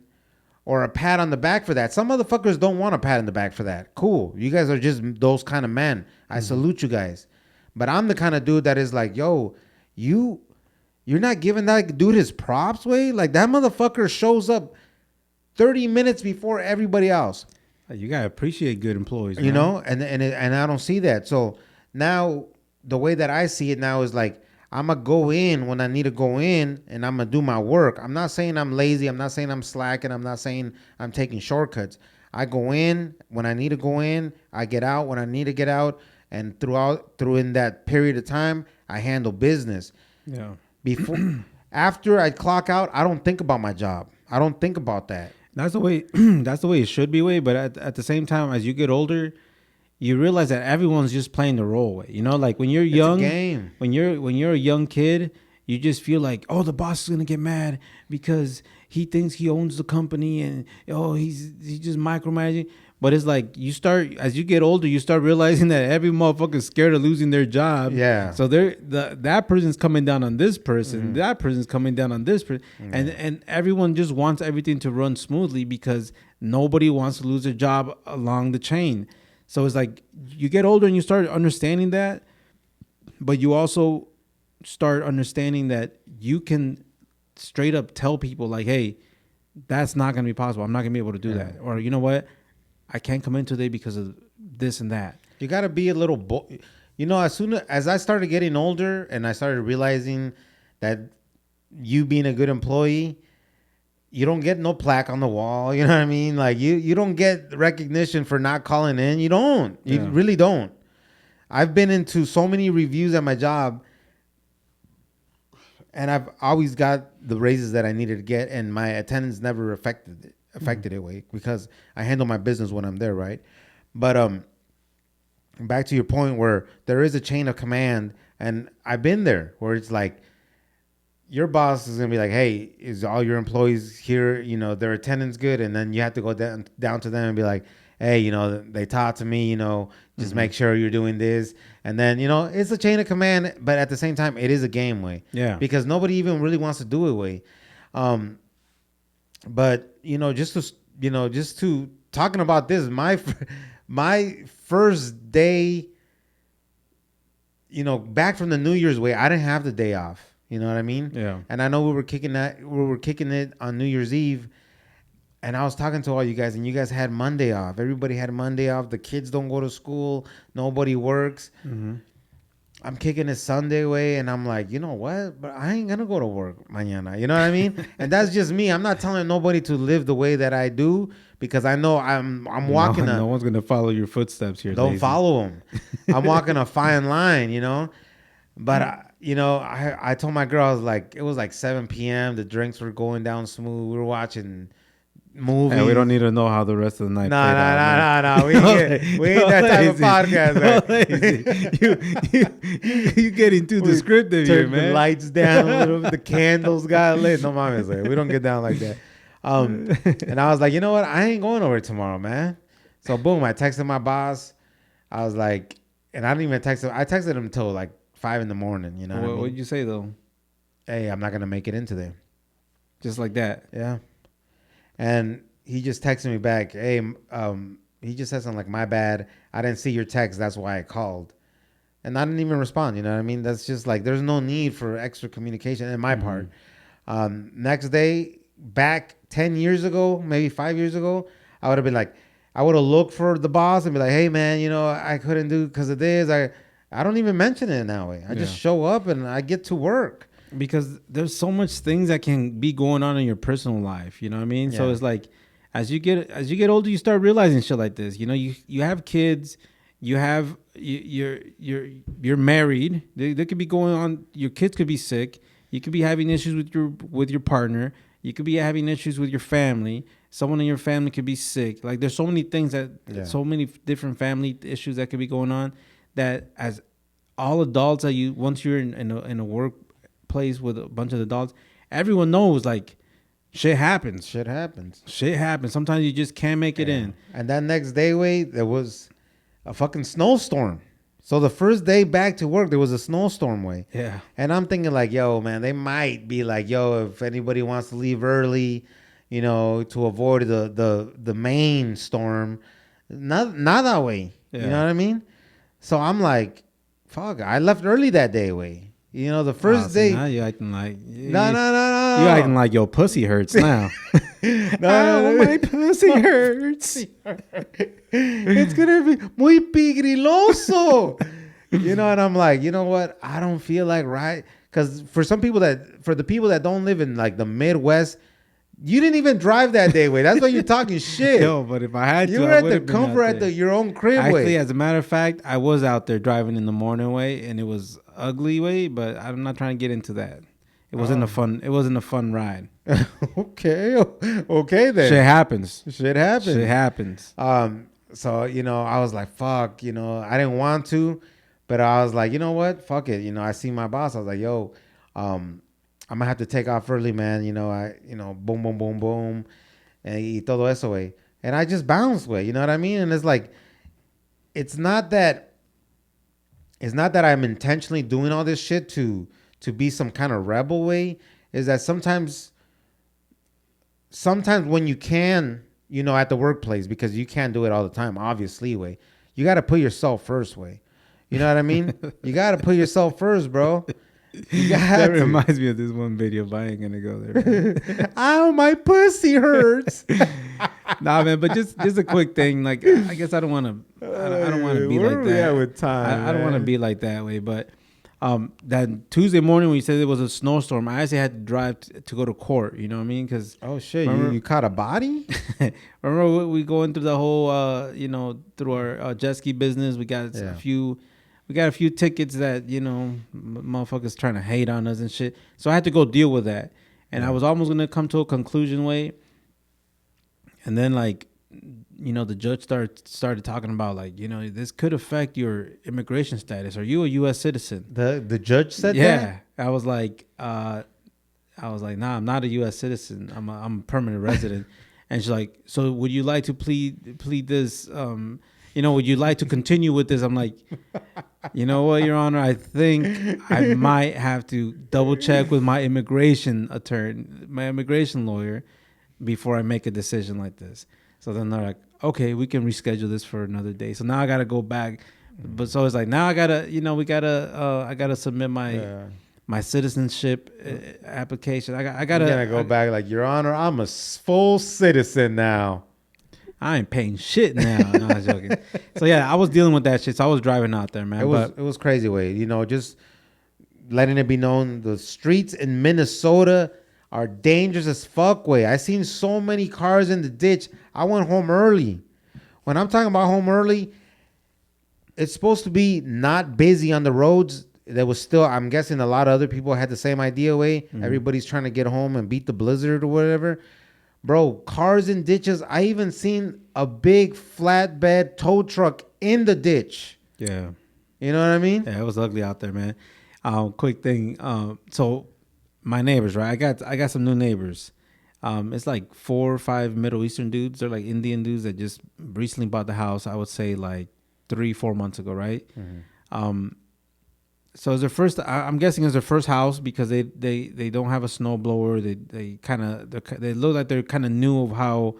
or a pat on the back for that. Some motherfuckers don't want a pat on the back for that. Cool. You guys are just those kind of men. I salute you guys. But I'm the kind of dude that is like, yo, you're not giving that dude his props, way. Like, that motherfucker shows up 30 minutes before everybody else. You gotta appreciate good employees, You man. know, and I don't see that. So now the way that I see it now is like, I'm gonna go in when I need to go in, and I'm gonna do my work. I'm not saying I'm lazy. I'm not saying I'm slacking. I'm not saying I'm taking shortcuts. I go in when I need to go in. I get out when I need to get out, and through in that period of time, I handle business. Yeah. Before, after I clock out, I don't think about my job. I don't think about that. That's the way. That's the way it should be, way. But at the same time, as you get older, you realize that everyone's just playing the role, way. You know, like when you're young, It's a game. when you're a young kid, you just feel like, oh, the boss is gonna get mad because he thinks he owns the company, and he's just micromanaging. But it's like as you get older, you start realizing that every motherfucker's scared of losing their job. Yeah. So that person's coming down on this person. That person's coming down on this person, and everyone just wants everything to run smoothly because nobody wants to lose their job along the chain. So it's like you get older and you start understanding that, but you also start understanding that you can straight up tell people like, hey, that's not going to be possible. I'm not going to be able to do that. Or, you know what? I can't come in today because of this and that. You got to be a little, as soon as I started getting older and I started realizing that you being a good employee, you don't get no plaque on the wall. You know what I mean? Like you don't get recognition for not calling in. You don't. You really don't. I've been into so many reviews at my job, and I've always got the raises that I needed to get, and my attendance never affected it way, because I handle my business when I'm there, right? But back to your point where there is a chain of command, and I've been there where it's like your boss is gonna be like, hey, is all your employees here, their attendance good? And then you have to go down to them and be like, hey, they taught to me, just make sure you're doing this. And then, it's a chain of command, but at the same time, it is a game, way. Yeah. Because nobody even really wants to do it, way. But, just to talking about this, my first day, back from the New Year's, way, I didn't have the day off. You know what I mean? Yeah. And I know we were kicking it on New Year's Eve. And I was talking to all you guys, and you guys had Monday off. Everybody had Monday off. The kids don't go to school. Nobody works. Mm-hmm. I'm kicking it Sunday way, and I'm like, you know what? But I ain't gonna go to work mañana. You know what I mean? And that's just me. I'm not telling nobody to live the way that I do, because I know I'm walking. No one's gonna follow your footsteps here. Don't lazy. follow them. I'm walking a fine line, But I told my girl, I was like, it was like 7 p.m. The drinks were going down smooth. We were watching movies. Hey, we don't need to know how the rest of the night. No. We ain't that type of podcast. You getting too descriptive here, man. The lights down a little bit. The candles got lit. No mames, we don't get down like that. And I was like, you know what? I ain't going over tomorrow, man. So boom, I texted my boss. I was like, and I didn't even text him. I texted him until like 5 a.m. You know what did you say though? Hey, I'm not gonna make it in today. Just like that. Yeah. And he just texted me back. Hey, he just said something like, my bad. I didn't see your text. That's why I called. And I didn't even respond. You know what I mean? That's just like, there's no need for extra communication in my part. Next day, back 10 years ago, maybe 5 years ago, I would have been like, I would have looked for the boss and be like, hey man, I couldn't do because of this. I don't even mention it in that way. I just show up and I get to work. Because there's so much things that can be going on in your personal life, you know what I mean? Yeah. So it's like, as you get older, you start realizing shit like this. You have kids, you're married. There could be going on. Your kids could be sick. You could be having issues with your partner. You could be having issues with your family. Someone in your family could be sick. Like there's so many things so many different family issues that could be going on. That as all adults, once you're in a work place with a bunch of adults, everyone knows like shit happens. Sometimes you just can't make it in. And that next day, there was a fucking snowstorm. So the first day back to work, there was a snowstorm, way. Yeah. And I'm thinking like, yo, man, they might be like, yo, if anybody wants to leave early, to avoid the main storm. Not that way. You Yeah. know what I mean? So I'm like, fuck, I left early that day way. The first day. Now you acting like No, no, no, you no. acting like your pussy hurts now. No, my pussy hurts. It's gonna be muy pigriloso. And I'm like, you know what? I don't feel like because for the people that don't live in like the Midwest, you didn't even drive that day way. That's why you're talking shit. Yo, but if I had to, You were I at the would've been out comfort there. at your own crib Actually, way. as a matter of fact, I was out there driving in the morning way, and it was ugly way. But I'm not trying to get into that. It wasn't a fun. It wasn't a fun ride. Okay then. Shit happens. Shit happens. Shit happens. So I was like, fuck, I didn't want to, but I was like, you know what, fuck it. I see my boss. I was like, yo, I'm gonna have to take off early, man. Boom, boom, boom, boom, and y todo eso way. And I just bounced way. You know what I mean? And it's like, it's not that I'm intentionally doing all this shit to be some kind of rebel way. Is that sometimes when you can, at the workplace, because you can't do it all the time, obviously, way, you got to put yourself first, way. You know what I mean? You got to put yourself first, bro. That reminds me of this one video, but I ain't gonna go there. Ow, my pussy hurts. Nah, man, but just a quick thing. Like, I guess I don't want to. I don't want to be Where like are we that. at with time, I don't want to man? be like that way. But that Tuesday morning when you said it was a snowstorm, I actually had to drive to go to court. You know what I mean? Because Oh shit! Remember- You caught a body? remember we going through the whole, through our jet ski business. We got Yeah. a few tickets that motherfuckers trying to hate on us and shit. So I had to go deal with that, and I was almost gonna come to a conclusion way. And then the judge started talking about this could affect your immigration status. Are you a U.S. citizen? The judge said that? Yeah, I was like, nah, I'm not a U.S. citizen. I'm a permanent resident. And she's like, so would you like to plead this? Would you like to continue with this? I'm like, you know what, Your Honor, I think I might have to double check with my immigration lawyer before I make a decision like this. So then they're like, okay, we can reschedule this for another day. So now I got to go back. But so it's like, now I got to, I got to submit my citizenship application. I got to. You're gonna go back like, Your Honor, I'm a full citizen now. I ain't paying shit now. No, I was joking. So yeah, I was dealing with that shit. So I was driving out there, man. It was crazy way. Just letting it be known, the streets in Minnesota are dangerous as fuck way. I seen so many cars in the ditch. I went home early. When I'm talking about home early, it's supposed to be not busy on the roads. There was still, I'm guessing a lot of other people had the same idea way. Mm-hmm. Everybody's trying to get home and beat the blizzard or whatever. Bro, cars in ditches. I even seen a big flatbed tow truck in the ditch. Yeah. You know what I mean? Yeah, it was ugly out there, man. Quick thing. So my neighbors, right? I got some new neighbors. It's like 4 or 5 Middle Eastern dudes. They're like Indian dudes that just recently bought the house. I would say like 3-4 months ago, right? Mm-hmm. So it's their first. I'm guessing it's their first house because they don't have a snowblower. They look like they're kind of new of how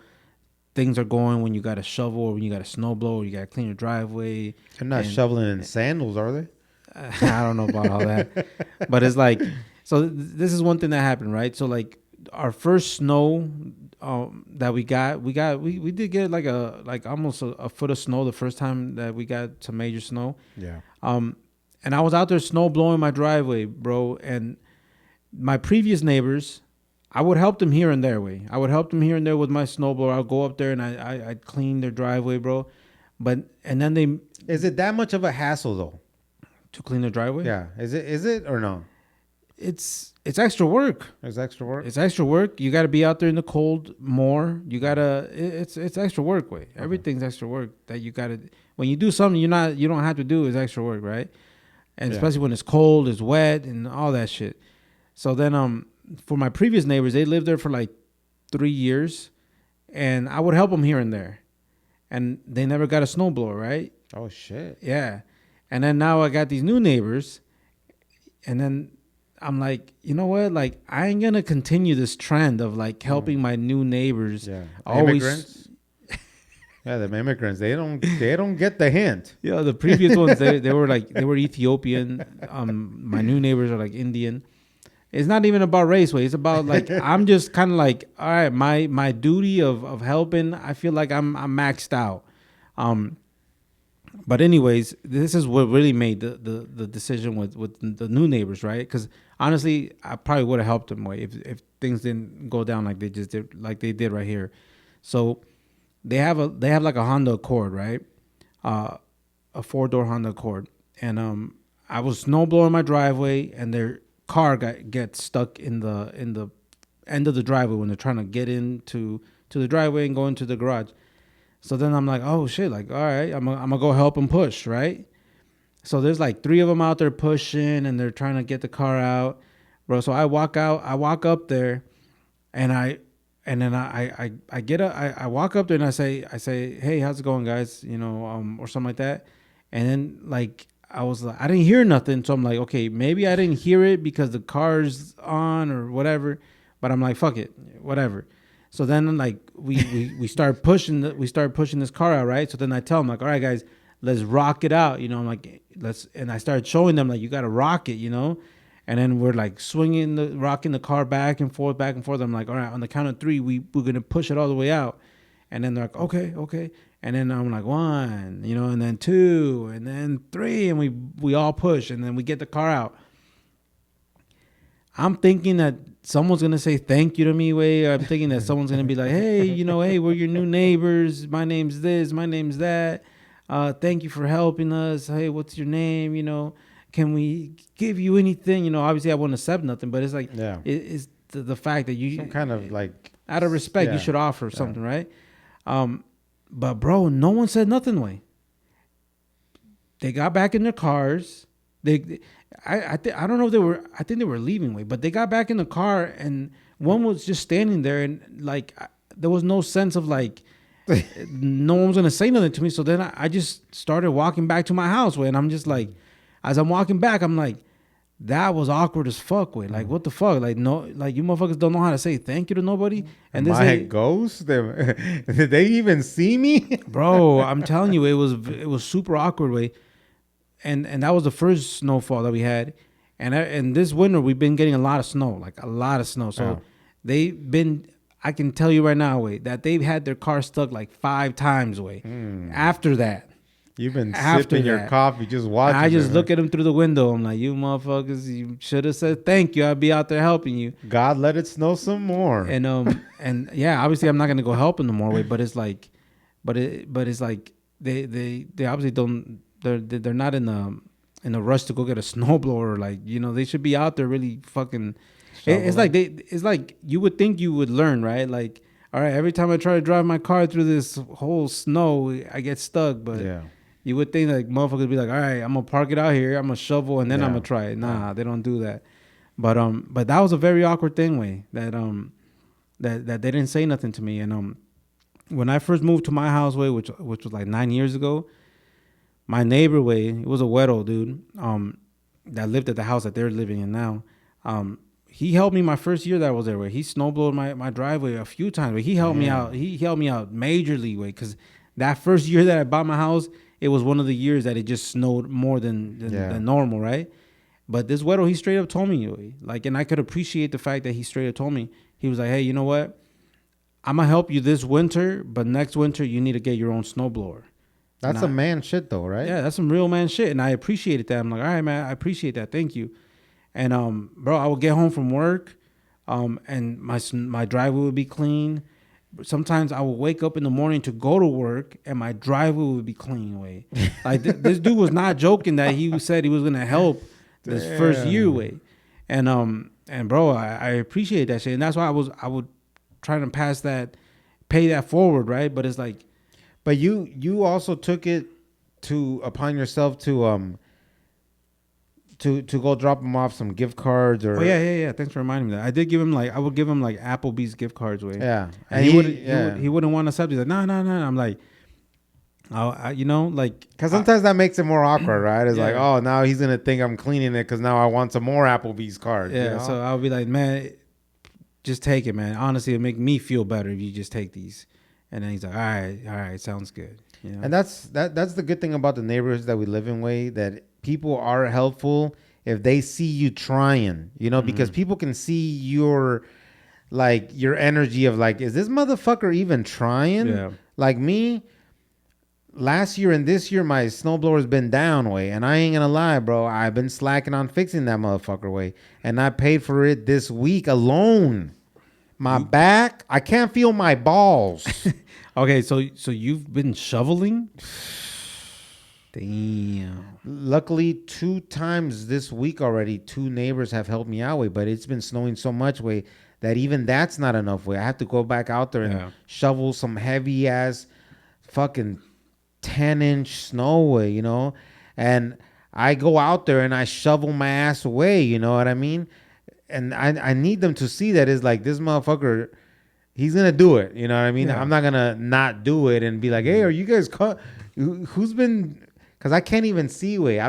things are going when you got a shovel or when you got a snowblower. You got to clean your driveway. They're not shoveling in sandals, are they? I don't know about all that, but it's like, so this is one thing that happened, right? So like our first snow that we did get like almost a foot of snow the first time that we got some major snow. Yeah. And I was out there snow blowing my driveway, bro. And my previous neighbors, I would help them here and there, way. I would help them here and there with my snowblower. I'd go up there and I'd clean their driveway, bro. And then Is it that much of a hassle though? To clean their driveway? Yeah. Is it or no? It's extra work. It's extra work. It's extra work. You got to be out there in the cold more. You gotta. It's extra work, way. Everything's extra work that you gotta. When you do something you don't have to do is extra work, right? And especially when it's cold, it's wet, and all that shit. So then, for my previous neighbors, they lived there for like 3 years, and I would help them here and there, and they never got a snowblower, right? Oh shit. Yeah, and then now I got these new neighbors, and then I'm like, you know what? Like, I ain't gonna continue this trend of like helping my new neighbors. Yeah. Always, Immigrants. Yeah, the immigrants. They don't get the hint. yeah. The previous ones, they were Ethiopian. My new neighbors are like Indian. It's not even about race, way. It's about like I'm just kind of like, all right, my duty of helping. I feel like I'm maxed out. But anyways, this is what really made the decision with the new neighbors, right? Because honestly, I probably would have helped them way if things didn't go down like they just did, like they did right here. So they have like a Honda Accord, right? A 4-door Honda Accord, and I was snow blowing my driveway, and their car gets stuck in the end of the driveway when they're trying to get into the driveway and go into the garage. So then I'm like, oh shit, like, all right, I'm gonna go help them push, right? So there's like 3 of them out there pushing, and they're trying to get the car out, bro. So I walk up there, and I walk up there and I say, hey, how's it going, guys? You know, or something like that. And then like I was like, I didn't hear nothing, so I'm like, okay, maybe I didn't hear it because the car's on or whatever. But I'm like, fuck it, whatever. So then like we start pushing this car out, right? So then I tell them like, all right, guys, let's rock it out, you know. I'm like, and I started showing them like you got to rock it, you know. And then we're like rocking the car back and forth. I'm like, all right, on the count of 3, we're gonna push it all the way out. And then they're like, okay. And then I'm like 1, you know, and then 2, and then 3, and we all push, and then we get the car out. I'm thinking that someone's gonna say thank you to me, way. I'm thinking that someone's gonna be like, hey, you know, hey, we're your new neighbors. My name's this. My name's that. Thank you for helping us. Hey, what's your name? You know, can we give you anything? You know, obviously I wouldn't accept nothing, but it's like, it's the fact that you some kind of like out of respect, you should offer something, right? But bro, no one said nothing. Way. They got back in their cars. I don't know if they were. I think they were leaving, way, but they got back in the car, and one was just standing there, and like there was no sense of like no one was gonna say nothing to me. So then I just started walking back to my house, way, and I'm just like, as I'm walking back, I'm like, that was awkward as fuck, way. Like, what the fuck? Like, no, like you motherfuckers don't know how to say thank you to nobody. And this my ghost, did they even see me, bro? I'm telling you, it was super awkward, way. And that was the first snowfall that we had, and this winter we've been getting a lot of snow, like a lot of snow. So they've been, I can tell you right now, way, that they've had their car stuck like 5 times, way. After that, you've been sipping your coffee, just watching. I just look at them through the window. I'm like, you motherfuckers, you should have said thank you. I'd be out there helping you. God, let it snow some more. And and yeah, obviously I'm not gonna go help them no more, way. But it's like, but it's like they obviously don't. They're not in a rush to go get a snowblower. Like, you know, they should be out there really fucking. It's like you would think you would learn, right? Like, all right, every time I try to drive my car through this whole snow, I get stuck. But you would think like motherfuckers would be like, all right, I'm gonna park it out here, I'm gonna shovel, and then I'm gonna try it. Nah, they don't do that. But that was a very awkward thing, way, that they didn't say nothing to me. And when I first moved to my house, way, which was like 9 years ago. My neighbor, way, it was a güero dude that lived at the house that they're living in now. He helped me my first year that I was there, way. He snowblowed my driveway a few times, but he helped me out. He helped me out majorly, way, because that first year that I bought my house, it was one of the years that it just snowed more than normal, right? But this güero, he straight up told me, like, and I could appreciate the fact that he straight up told me. He was like, hey, you know what? I'm gonna help you this winter, but next winter you need to get your own snowblower. That's a man shit, though, right? Yeah, that's some real man shit, and I appreciated that. I'm like, all right, man, I appreciate that. Thank you. And bro, I would get home from work, and my driveway would be clean. Sometimes I would wake up in the morning to go to work, and my driveway would be clean. Way, like this dude was not joking that he said he was gonna help this first year, way. And bro, I appreciate that shit, and that's why I would try to pay that forward, right? But it's like. But you also took it upon yourself to go drop him off some gift cards or. Oh yeah. Thanks for reminding me that. I would give him like Applebee's gift cards, way. Yeah, and he wouldn't want to accept. He's like, no. I'm like, You know, like Because sometimes that makes it more awkward, right? It's like, Yeah. oh, now he's gonna think I'm cleaning it because now I want some more Applebee's cards. yeah. You know? So I'll be like, man, just take it, man. Honestly, it'll make me feel better if you just take these. And then he's like, all right, sounds good. You know? And that's the good thing about the neighborhoods that we live in, way that people are helpful if they see you trying, you know, because people can see your energy of like, is this motherfucker even trying? Yeah. Like me, last year and this year, my snowblower's been down, way, and I ain't gonna lie, bro. I've been slacking on fixing that motherfucker, way, and I paid for it this week alone. My back, I can't feel my balls. Okay, so you've been shoveling? Damn. Luckily, 2 times this week already, 2 neighbors have helped me out, way, but it's been snowing so much, way, that even that's not enough, way. I have to go back out there and shovel some heavy ass fucking 10-inch snow, way, you know, and I go out there and I shovel my ass away, you know what I mean? And I need them to see that it's like, this motherfucker, he's gonna do it, you know what I mean? Yeah. I'm not gonna not do it and be like, hey, are you guys who's been, because I can't even see, way. I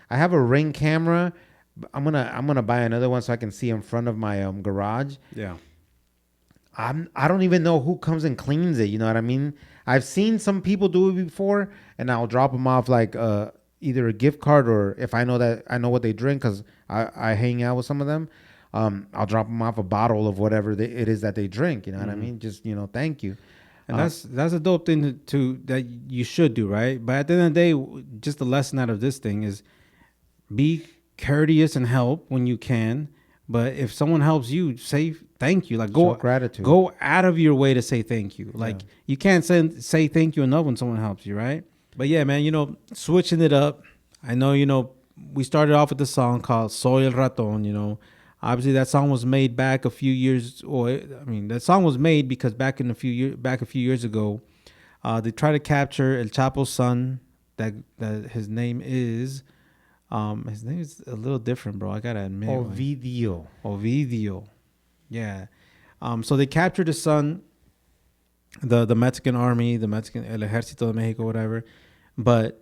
have a Ring camera. I'm gonna buy another one so I can see in front of my garage. Yeah. I don't even know who comes and cleans it, you know what I mean? I've seen some people do it before, and I'll drop them off like either a gift card, or if I know what they drink, because I hang out with some of them, I'll drop them off a bottle of whatever it is that they drink, you know what I mean? Just, you know, thank you. And that's a dope thing to that you should do, right? But at the end of the day, just the lesson out of this thing is be courteous and help when you can. But if someone helps you, say thank you. Like, Show gratitude. Go out of your way to say thank you. Like, you can't say thank you enough when someone helps you, right? But yeah, man, you know, switching it up. I know, you know, we started off with the song called Soy el Raton, you know. Obviously, that song was made back a few years, that song was made because back a few years ago, they tried to capture El Chapo's son. That his name is a little different, bro. I gotta admit, Ovidio. Yeah. So they captured his son, the Mexican army, the Mexican El Ejército de Mexico, whatever. But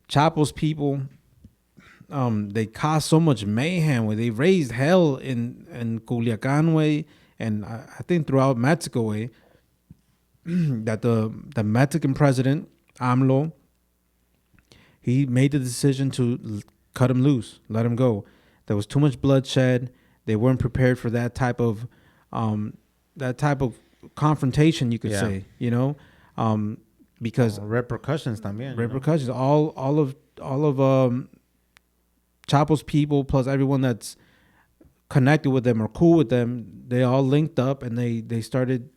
Chapo's people, they caused so much mayhem where they raised hell in Culiacan way, and I think throughout Mexico way, that the Mexican president AMLO, he made the decision to cut him loose, let him go. There was too much bloodshed. They weren't prepared for that type of confrontation, you could say, you know, because repercussions también. Repercussions. All of Chapo's people plus everyone that's connected with them or cool with them, they all linked up and they started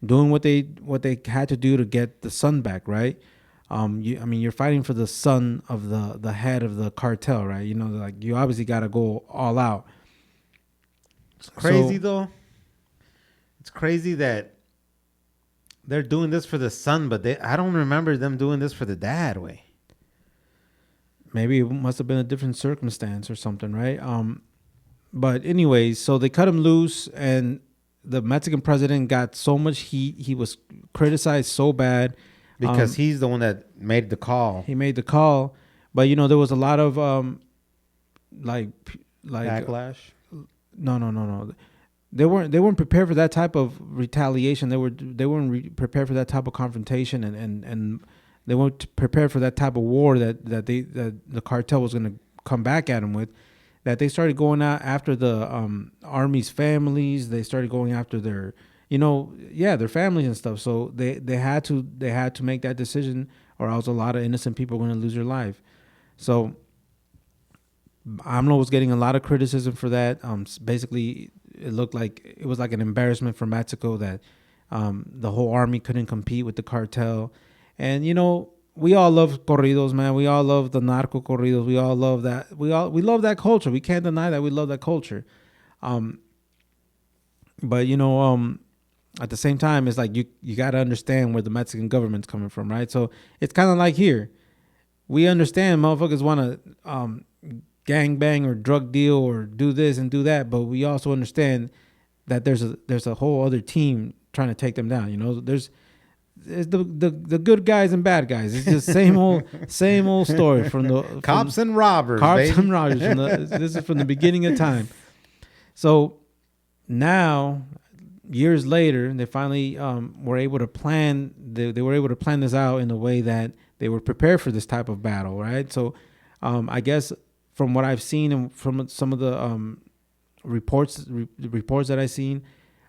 doing what they had to do to get the son back, right? You're fighting for the son of the head of the cartel, right? You know, like, you obviously got to go all out. It's crazy though. It's crazy that they're doing this for the son, but I don't remember them doing this for the dad, way. Maybe it must have been a different circumstance or something, right? But anyways, so they cut him loose, and the Mexican president got so much heat. He was criticized so bad because he's the one that made the call. He made the call, but you know, there was a lot of like backlash. No. They weren't prepared for that type of retaliation. They weren't prepared for that type of confrontation, and they weren't prepared for that type of war that the cartel was going to come back at them with. That they started going out after the army's families. They started going after their families and stuff. So they had to make that decision, or else a lot of innocent people were going to lose their life. So AMLO was getting a lot of criticism for that. Basically, it looked like it was like an embarrassment for Mexico that the whole army couldn't compete with the cartel. And you know, we all love corridos, man. We all love the narco corridos. We all love that. We love that culture. We can't deny that we love that culture. But you know, at the same time, it's like you got to understand where the Mexican government's coming from, right? So it's kind of like here. We understand motherfuckers want to gang bang or drug deal or do this and do that, but we also understand that there's a whole other team trying to take them down. You know, there's it's the good guys and bad guys. It's just same old story from the Cops and robbers. Cops Baby. and robbers. This is from the beginning of time. So now, years later, they finally were able to plan. They were able to plan this out in a way that they were prepared for this type of battle, right? So, I guess from what I've seen and from some of the reports that I've seen,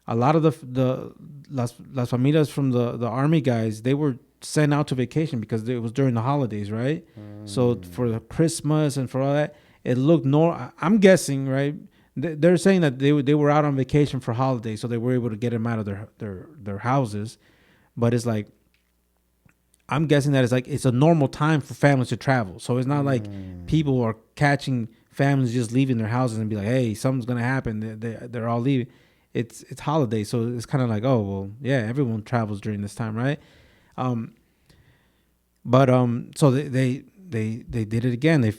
a lot of the las familias from the army guys, they were sent out to vacation because it was during the holidays, right? So for the Christmas and for all that, it looked I'm guessing, right? They're saying that they were out on vacation for holidays, so they were able to get them out of their houses. But it's like, I'm guessing that it's a normal time for families to travel. So it's not like people are catching families just leaving their houses and be like, hey, something's gonna happen. They're all leaving. It's holiday, so it's kind of like, oh well, yeah, everyone travels during this time, right? So they did it again. They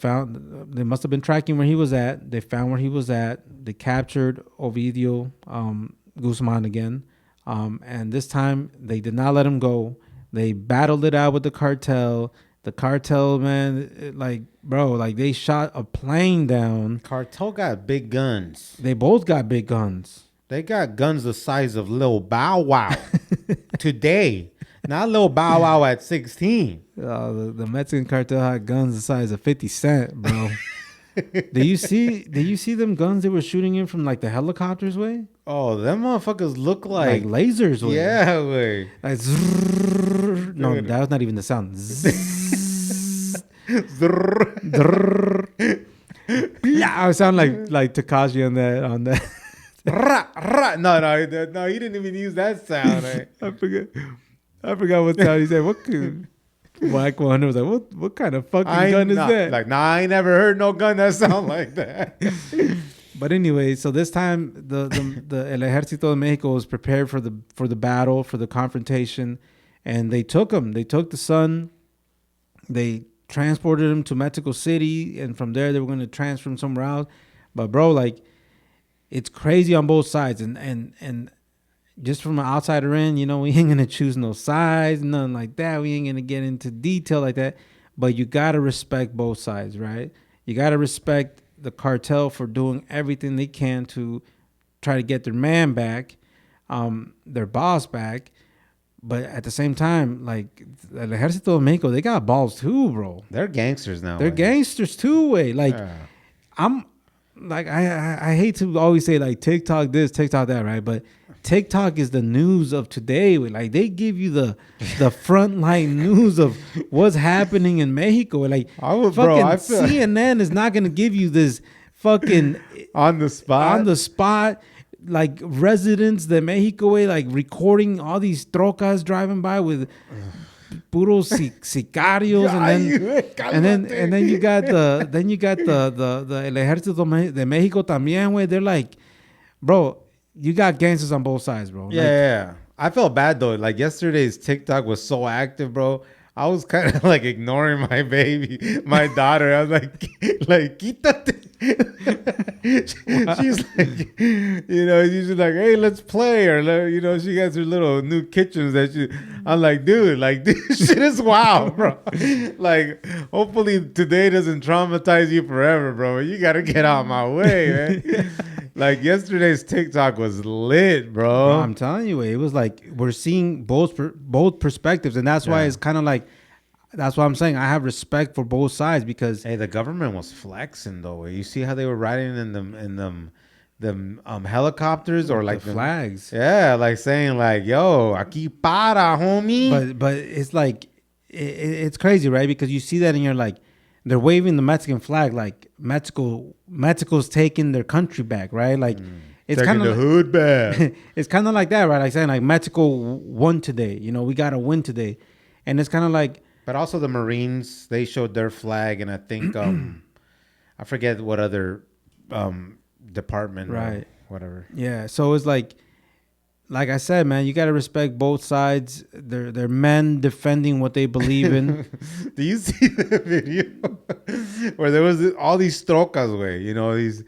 must have been tracking where he was at. They found where he was at. They captured Ovidio Guzman again, and this time they did not let him go. They battled it out with the cartel. The cartel, man, they shot a plane down. Cartel got big guns. They both got big guns. They got guns the size of Lil Bow Wow today. Not Lil Bow Wow at 16. The Mexican cartel had guns the size of 50 Cent, bro. Did you see them guns they were shooting in from like the helicopters way? Oh, them motherfuckers look Like lasers way. Yeah, way. Like zrrr. No, that was not even the sound. Yeah, I sound like Tekashi on that. Ra, ra. No, he didn't even use that sound. Eh? I forgot what sound he said. What could Black One was like, what kind of fucking gun is that? Like, I ain't never heard no gun that sound like that. But anyway, so this time the El Ejército de Mexico was prepared for the battle, for the confrontation, and they took him. They took the son. They transported him to Mexico City, and from there they were going to transfer him somewhere else. But bro, like, it's crazy on both sides, and just from an outsider in, you know, we ain't gonna choose no sides, nothing like that. We ain't gonna get into detail like that. But you gotta respect both sides, right? You gotta respect the cartel for doing everything they can to try to get their man back, their boss back. But at the same time, like, El Ejército de Mexico, they got balls too, bro. They're gangsters now. They're gangsters too, way. Like, yeah. I'm like, I hate to always say like TikTok this, TikTok that, right? But TikTok is the news of today. Like, they give you the frontline news of what's happening in Mexico. Like, CNN is not gonna give you this fucking on the spot. Like, residents de Mexico, like, recording all these trocas driving by with puros sicarios, and then you got the El Ejército de Mexico también, way. They're like, bro, you got gangsters on both sides, bro. Yeah. I felt bad though. Like, yesterday's TikTok was so active, bro. I was kind of like ignoring my baby, my daughter. I was like quítate. She's like, you know, she's like, hey, let's play. Or, you know, she has her little new kitchens that I'm like, dude, like, this shit is wild, bro. Like, hopefully today doesn't traumatize you forever, bro. You got to get out of my way, man. Like, yesterday's TikTok was lit, bro. I'm telling you, it was like, we're seeing both perspectives, and that's why it's kind of like, that's why I'm saying I have respect for both sides, because hey, the government was flexing though. You see how they were riding in them helicopters or like the flags. Yeah, like saying like, "Yo, aquí para, homie." But it's like it's crazy, right? Because you see that and you're like, they're waving the Mexican flag, like Mexico's taking their country back, right? Like, it's kind of the hood back. It's kind of like that, right? Like saying like, Mexico won today. You know, we got to win today, and it's kind of like. But also the Marines, they showed their flag, and I think I forget what other department, right? Whatever. Yeah, so it's like, like I said, man, you got to respect both sides. They're men defending what they believe in. Do you see the video where there was all these trocas, way? You know, these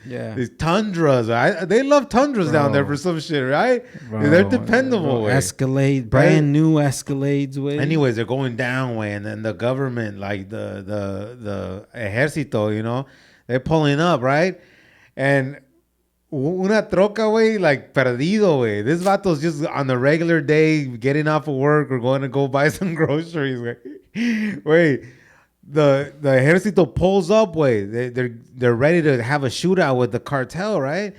tundras. They love tundras down there for some shit, right? Bro, they're dependable, way. Escalade, brand new Escalades, way. Anyways, they're going down, way, and then the government, like the ejército, you know, they're pulling up, right? And una troca, güey, like perdido, güey. This vato's just on the regular day getting off of work or going to go buy some groceries, güey. Wait, the ejército pulls up, güey. They're ready to have a shootout with the cartel, right?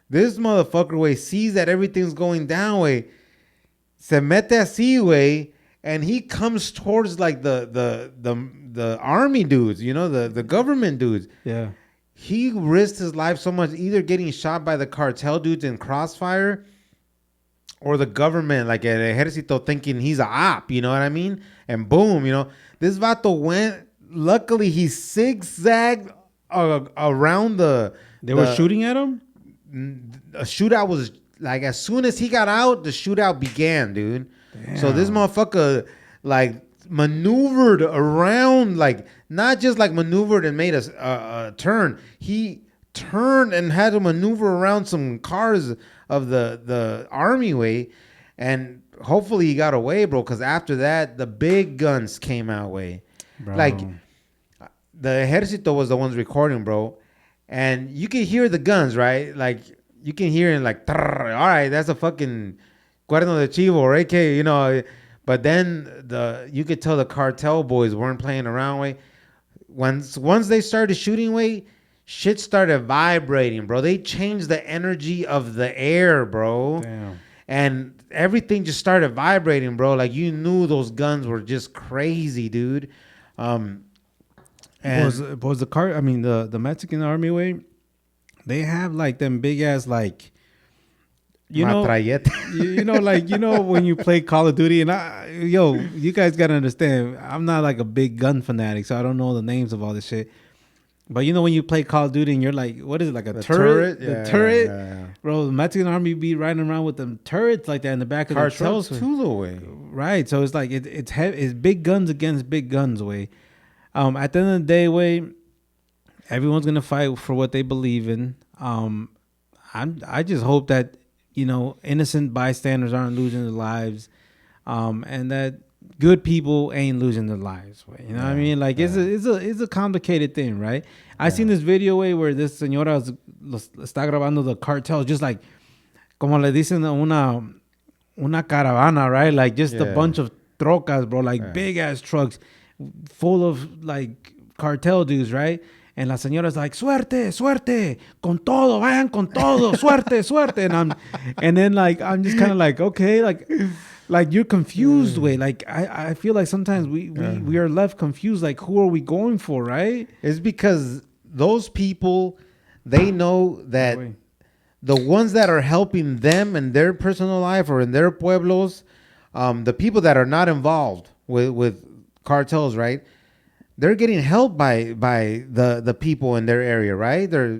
This motherfucker, güey, sees that everything's going down, güey. Se mete así, güey, and he comes towards like the army dudes, you know, the government dudes. Yeah. He risked his life so much, either getting shot by the cartel dudes in crossfire or the government, like an ejército, thinking he's a op, you know what I mean? And boom, you know, this vato went, luckily he zigzagged around They were shooting at him? A shootout was, like, as soon as he got out, the shootout began, dude. Damn. So this motherfucker, like, maneuvered around, like, not just like maneuvered and made a turn. He turned and had to maneuver around some cars of the army way, and hopefully he got away, bro. Because after that, the big guns came out, way. Bro. Like, the ejército was the ones recording, bro, and you can hear the guns, right? Like, you can hear it, like, all right, that's a fucking cuerno de chivo or AK, you know. But then you could tell the cartel boys weren't playing around, way. Once they started shooting, way, shit started vibrating, bro. They changed the energy of the air, bro. Damn. And everything just started vibrating, bro. Like, you knew those guns were just crazy, dude. And was the Mexican army, way, they have like them big ass, like, you know, like, you know, when you play Call of Duty, and you guys gotta understand, I'm not like a big gun fanatic, so I don't know the names of all this shit. But you know, when you play Call of Duty and you're like, what is it, like a turret? The turret? Yeah. Bro, the Mexican army be riding around with them turrets like that in the back of their trucks. Cartels too, the way. Right. So it's like, it's big guns against big guns, way. At the end of the day, way, everyone's gonna fight for what they believe in. I just hope that, you know, innocent bystanders aren't losing their lives, and that good people ain't losing their lives. You know what I mean? Like, it's a complicated thing, right? I seen this video, way, where this señora está grabando the cartel, just like, como le dicen, una caravana, right? Like, just a bunch of trocas, bro, like big ass trucks full of like cartel dudes, right? And la señora's like, suerte, suerte, con todo, vayan con todo, suerte, suerte. And then like, I'm just kind of like, okay, like you're confused, way. Like, I feel like sometimes we are left confused. Like, who are we going for, right? It's because those people, they know that the ones that are helping them in their personal life or in their pueblos, the people that are not involved with cartels, right? They're getting helped by the people in their area, right? They're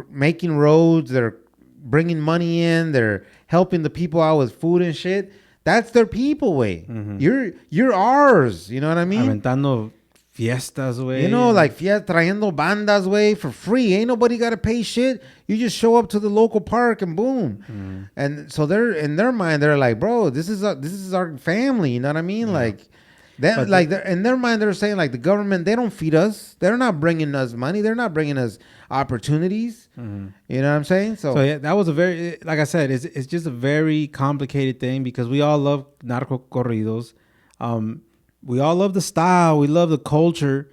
making roads. They're bringing money in. They're helping the people out with food and shit. That's their people, way. Mm-hmm. You're ours. You know what I mean? Aventando fiestas, way. You know, like trayendo bandas, way, for free. Ain't nobody got to pay shit. You just show up to the local park and boom. Mm-hmm. And so they're in their mind, they're like, bro, this is our family. You know what I mean? Yeah. Like. That, like, in their mind, they're saying, like, the government, they don't feed us. They're not bringing us money. They're not bringing us opportunities. Mm-hmm. You know what I'm saying? So yeah, that was a very, like I said, it's just a very complicated thing because we all love narco corridos. We all love the style. We love the culture.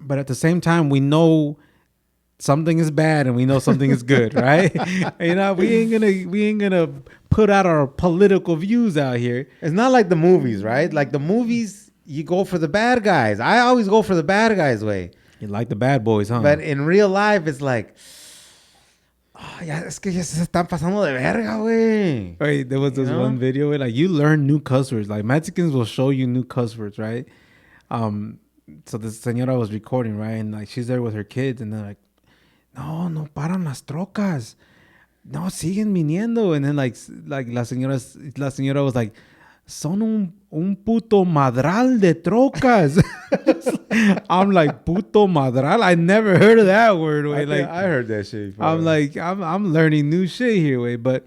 But at the same time, we know something is bad and we know something is good, right? You know, we ain't gonna put out our political views out here. It's not like the movies, right? Like the movies, you go for the bad guys. I always go for the bad guys, way. You like the bad boys, huh? But in real life, it's like, es que ya se están pasando de verga, güey. Wait, there was this one video where, like, you learn new cuss words. Like, Mexicans will show you new cuss words, right? So the señora was recording, right? And like, she's there with her kids, and they're like, no paran las trocas. no, siguen viniendo. And then like la señora was like, son un puto madral de trocas. I'm like, puto madral? I never heard of that word, way. Like, I heard that shit before. I'm like, I'm learning new shit here, way. But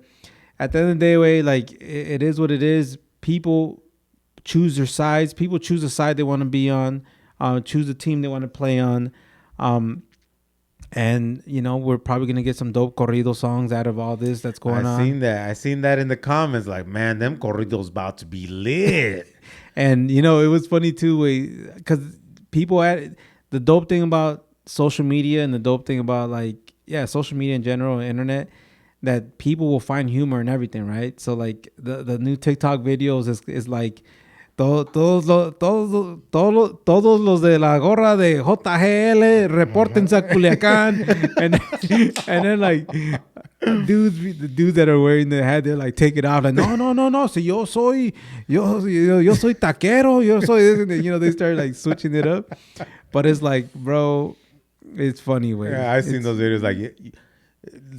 at the end of the day, way, like, it is what it is. People choose their sides. People choose the side they want to be on. Choose the team they want to play on. And you know, we're probably gonna get some dope corrido songs out of all this that's going on. I seen that in the comments. Like, man, them corridos about to be lit. And you know, it was funny too, because people at the dope thing about social media and the dope thing about like social media in general, internet, that people will find humor in everything, right? So like the new TikTok videos is like todos los de la gorra de JGL repórtense a Culiacán, and then like the dudes that are wearing the hat, they're like, take it off, like no, si yo soy taquero, yo soy this, and then, you know, they start like switching it up. But it's like, bro, it's funny, way. Yeah, I've seen those videos. Like,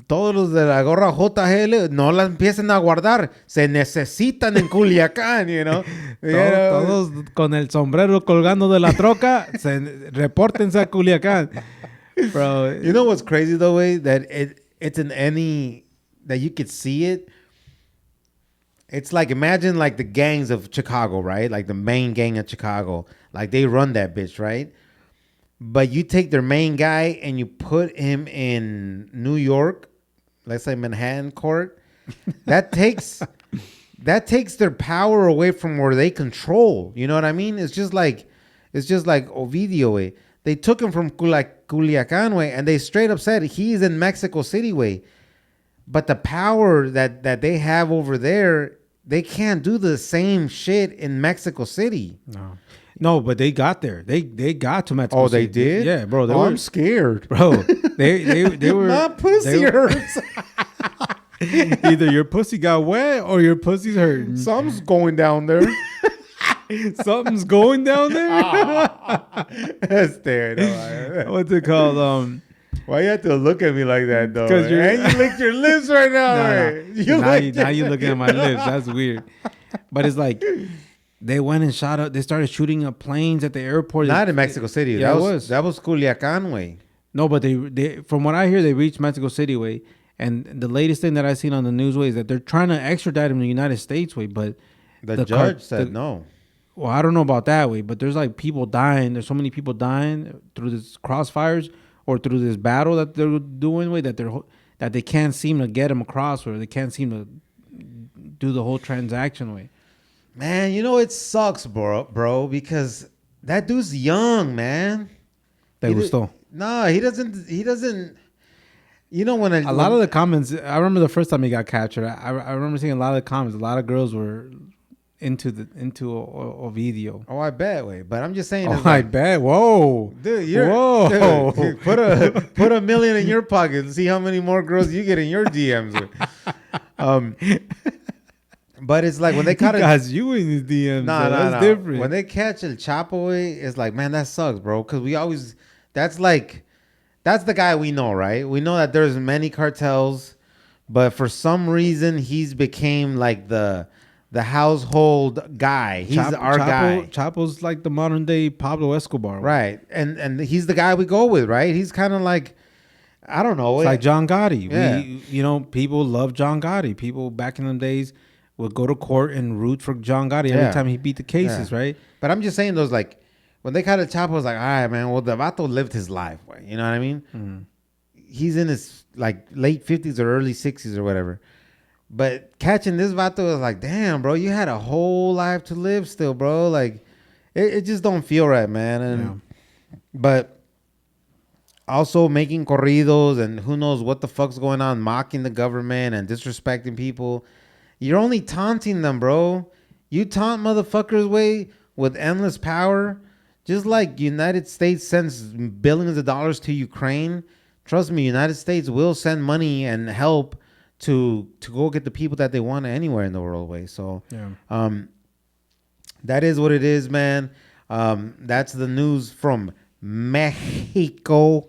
todos los de la gorra JGL no la empiecen a guardar, se necesitan en Culiacán, you know. Todos con el sombrero colgando de la troca, repórtense a Culiacán, bro. You know what's crazy though, way, that it's in any that you could see it. It's like, imagine like the gangs of Chicago, right? Like the main gang of Chicago, like they run that bitch, right? But you take their main guy and you put him in New York, let's say Manhattan court. That takes their power away from where they control. You know what I mean? It's just like Ovidio way. They took him from Culiacan way, and they straight up said he's in Mexico City way. But the power that they have over there, they can't do the same shit in Mexico City. No, but they got there. They got to Mexico. Oh, City. they did? Yeah, bro. I'm scared, bro. They were. My pussy hurts. Either your pussy got wet or your pussy's hurting. Something's going down there. Something's going down there. That's there. What's it called? Why you have to look at me like that, though? Because you licked your lips right now. Now you looking at my lips. That's weird. But it's like, they went and shot up. They started shooting up planes at the airport. Not in Mexico City. Yeah, that was Culiacan way. No, but they from what I hear, they reached Mexico City way. And the latest thing that I've seen on the news way is that they're trying to extradite him to the United States way. But the judge said no. Well, I don't know about that way, but there's like people dying. There's so many people dying through this crossfires or through this battle that they're doing way, that they can't seem to get him across, or they can't seem to do the whole transaction way. Man, you know, it sucks, bro, because that dude's young, man. Te gustó? No, he doesn't. You know, when a lot of the comments, I remember the first time he got captured, I remember seeing a lot of the comments. A lot of girls were into Ovidio. Oh, I bet, wait. But I'm just saying. Oh, I bet. Whoa. Dude, Whoa. Put $1 million in your pocket and see how many more girls you get in your DMs with. But it's like when they caught you in his DMs. That's different. When they catch El Chapo, it's like, man, that sucks, bro. Because we always, that's the guy we know, right? We know that there's many cartels, but for some reason he's became like the household guy. He's our guy. Chapo's like the modern day Pablo Escobar, right? And he's the guy we go with, right? He's kind of like, I don't know, it's like John Gotti. Yeah. People love John Gotti. People back in them days would go to court and root for John Gotti every time he beat the cases, right? But I'm just saying, those like when they caught El Chapo, I was like, all right, man. Well, the vato lived his life, way. You know what I mean? Mm-hmm. He's in his like late 50s or early 60s or whatever. But catching this vato was like, damn, bro, you had a whole life to live still, bro. Like, it just don't feel right, man. And but also making corridos and who knows what the fuck's going on, mocking the government and disrespecting people. You're only taunting them, bro. You taunt motherfuckers way with endless power. Just like United States sends billions of dollars to Ukraine. Trust me, United States will send money and help to go get the people that they want anywhere in the world way. So that is what it is, man. That's the news from Mexico.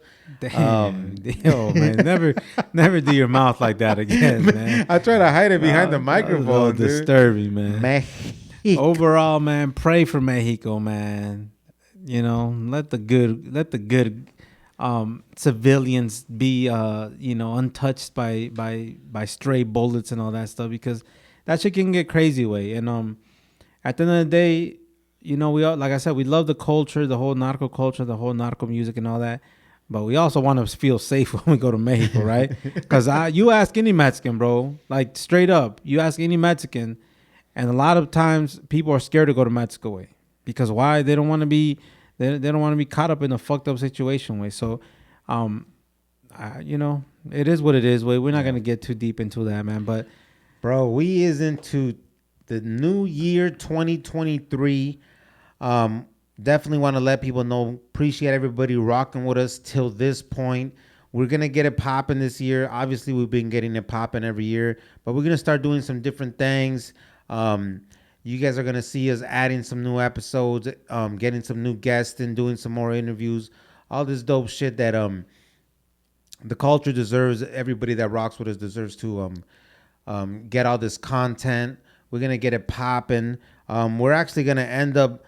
Damn, yo, man, never do your mouth like that again, man. I try to hide it behind the That was a microphone, little dude. disturbing, man. Mexico. Overall, man, pray for Mexico, man. You know, let the good civilians be untouched by stray bullets and all that stuff, because that shit can get crazy way. And at the end of the day, you know, we all, like I said, we love the culture, the whole narco culture, the whole narco music and all that. But we also want to feel safe when we go to Mexico, right? Because you ask any Mexican, bro, like straight up, you ask any Mexican, and a lot of times people are scared to go to Mexico way, because why? They don't want to be they don't want to be caught up in a fucked up situation way. So, you know, it is what it is way. We're not gonna get too deep into that, man. But bro, we is into the new year 2023. Definitely want to let people know, appreciate everybody rocking with us till this point. We're going to get it popping this year. Obviously, we've been getting it popping every year, but we're going to start doing some different things. You guys are going to see us adding some new episodes, getting some new guests and doing some more interviews. All this dope shit that the culture deserves. Everybody that rocks with us deserves to get all this content. We're going to get it popping. We're actually going to end up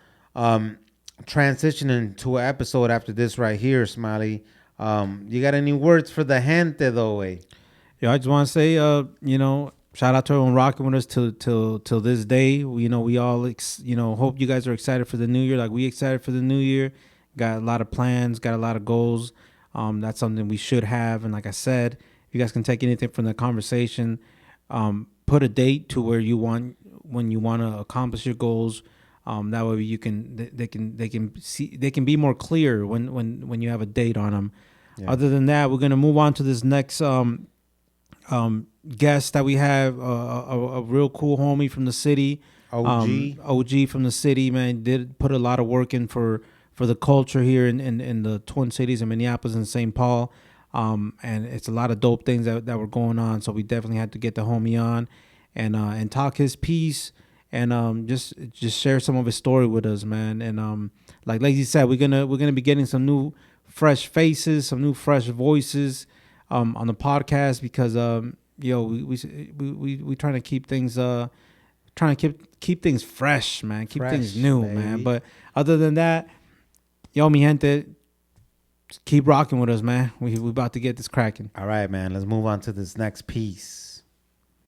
transitioning to an episode after this right here, Smiley. You got any words for the gente though, way? Yeah, I just want to say, you know, shout out to everyone rocking with us till this day. You know, we all, hope you guys are excited for the new year. Like we excited for the new year. Got a lot of plans, got a lot of goals. That's something we should have. And like I said, if you guys can take anything from the conversation, put a date to when you want to accomplish your goals. That way they can be more clear when you have a date on them. Yeah. Other than that, we're gonna move on to this next guest that we have, a real cool homie from the city, OG from the city, man. Did put a lot of work in for the culture here in the Twin Cities in Minneapolis and St. Paul, and it's a lot of dope things that were going on. So we definitely had to get the homie on and talk his piece. And just share some of his story with us, man. And like Lazy said, we're gonna be getting some new fresh faces, some new fresh voices on the podcast, because we trying to keep things keep things fresh, man. Keep things new, baby. Man. But other than that, yo, mi gente, just keep rocking with us, man. We about to get this cracking. All right, man. Let's move on to this next piece.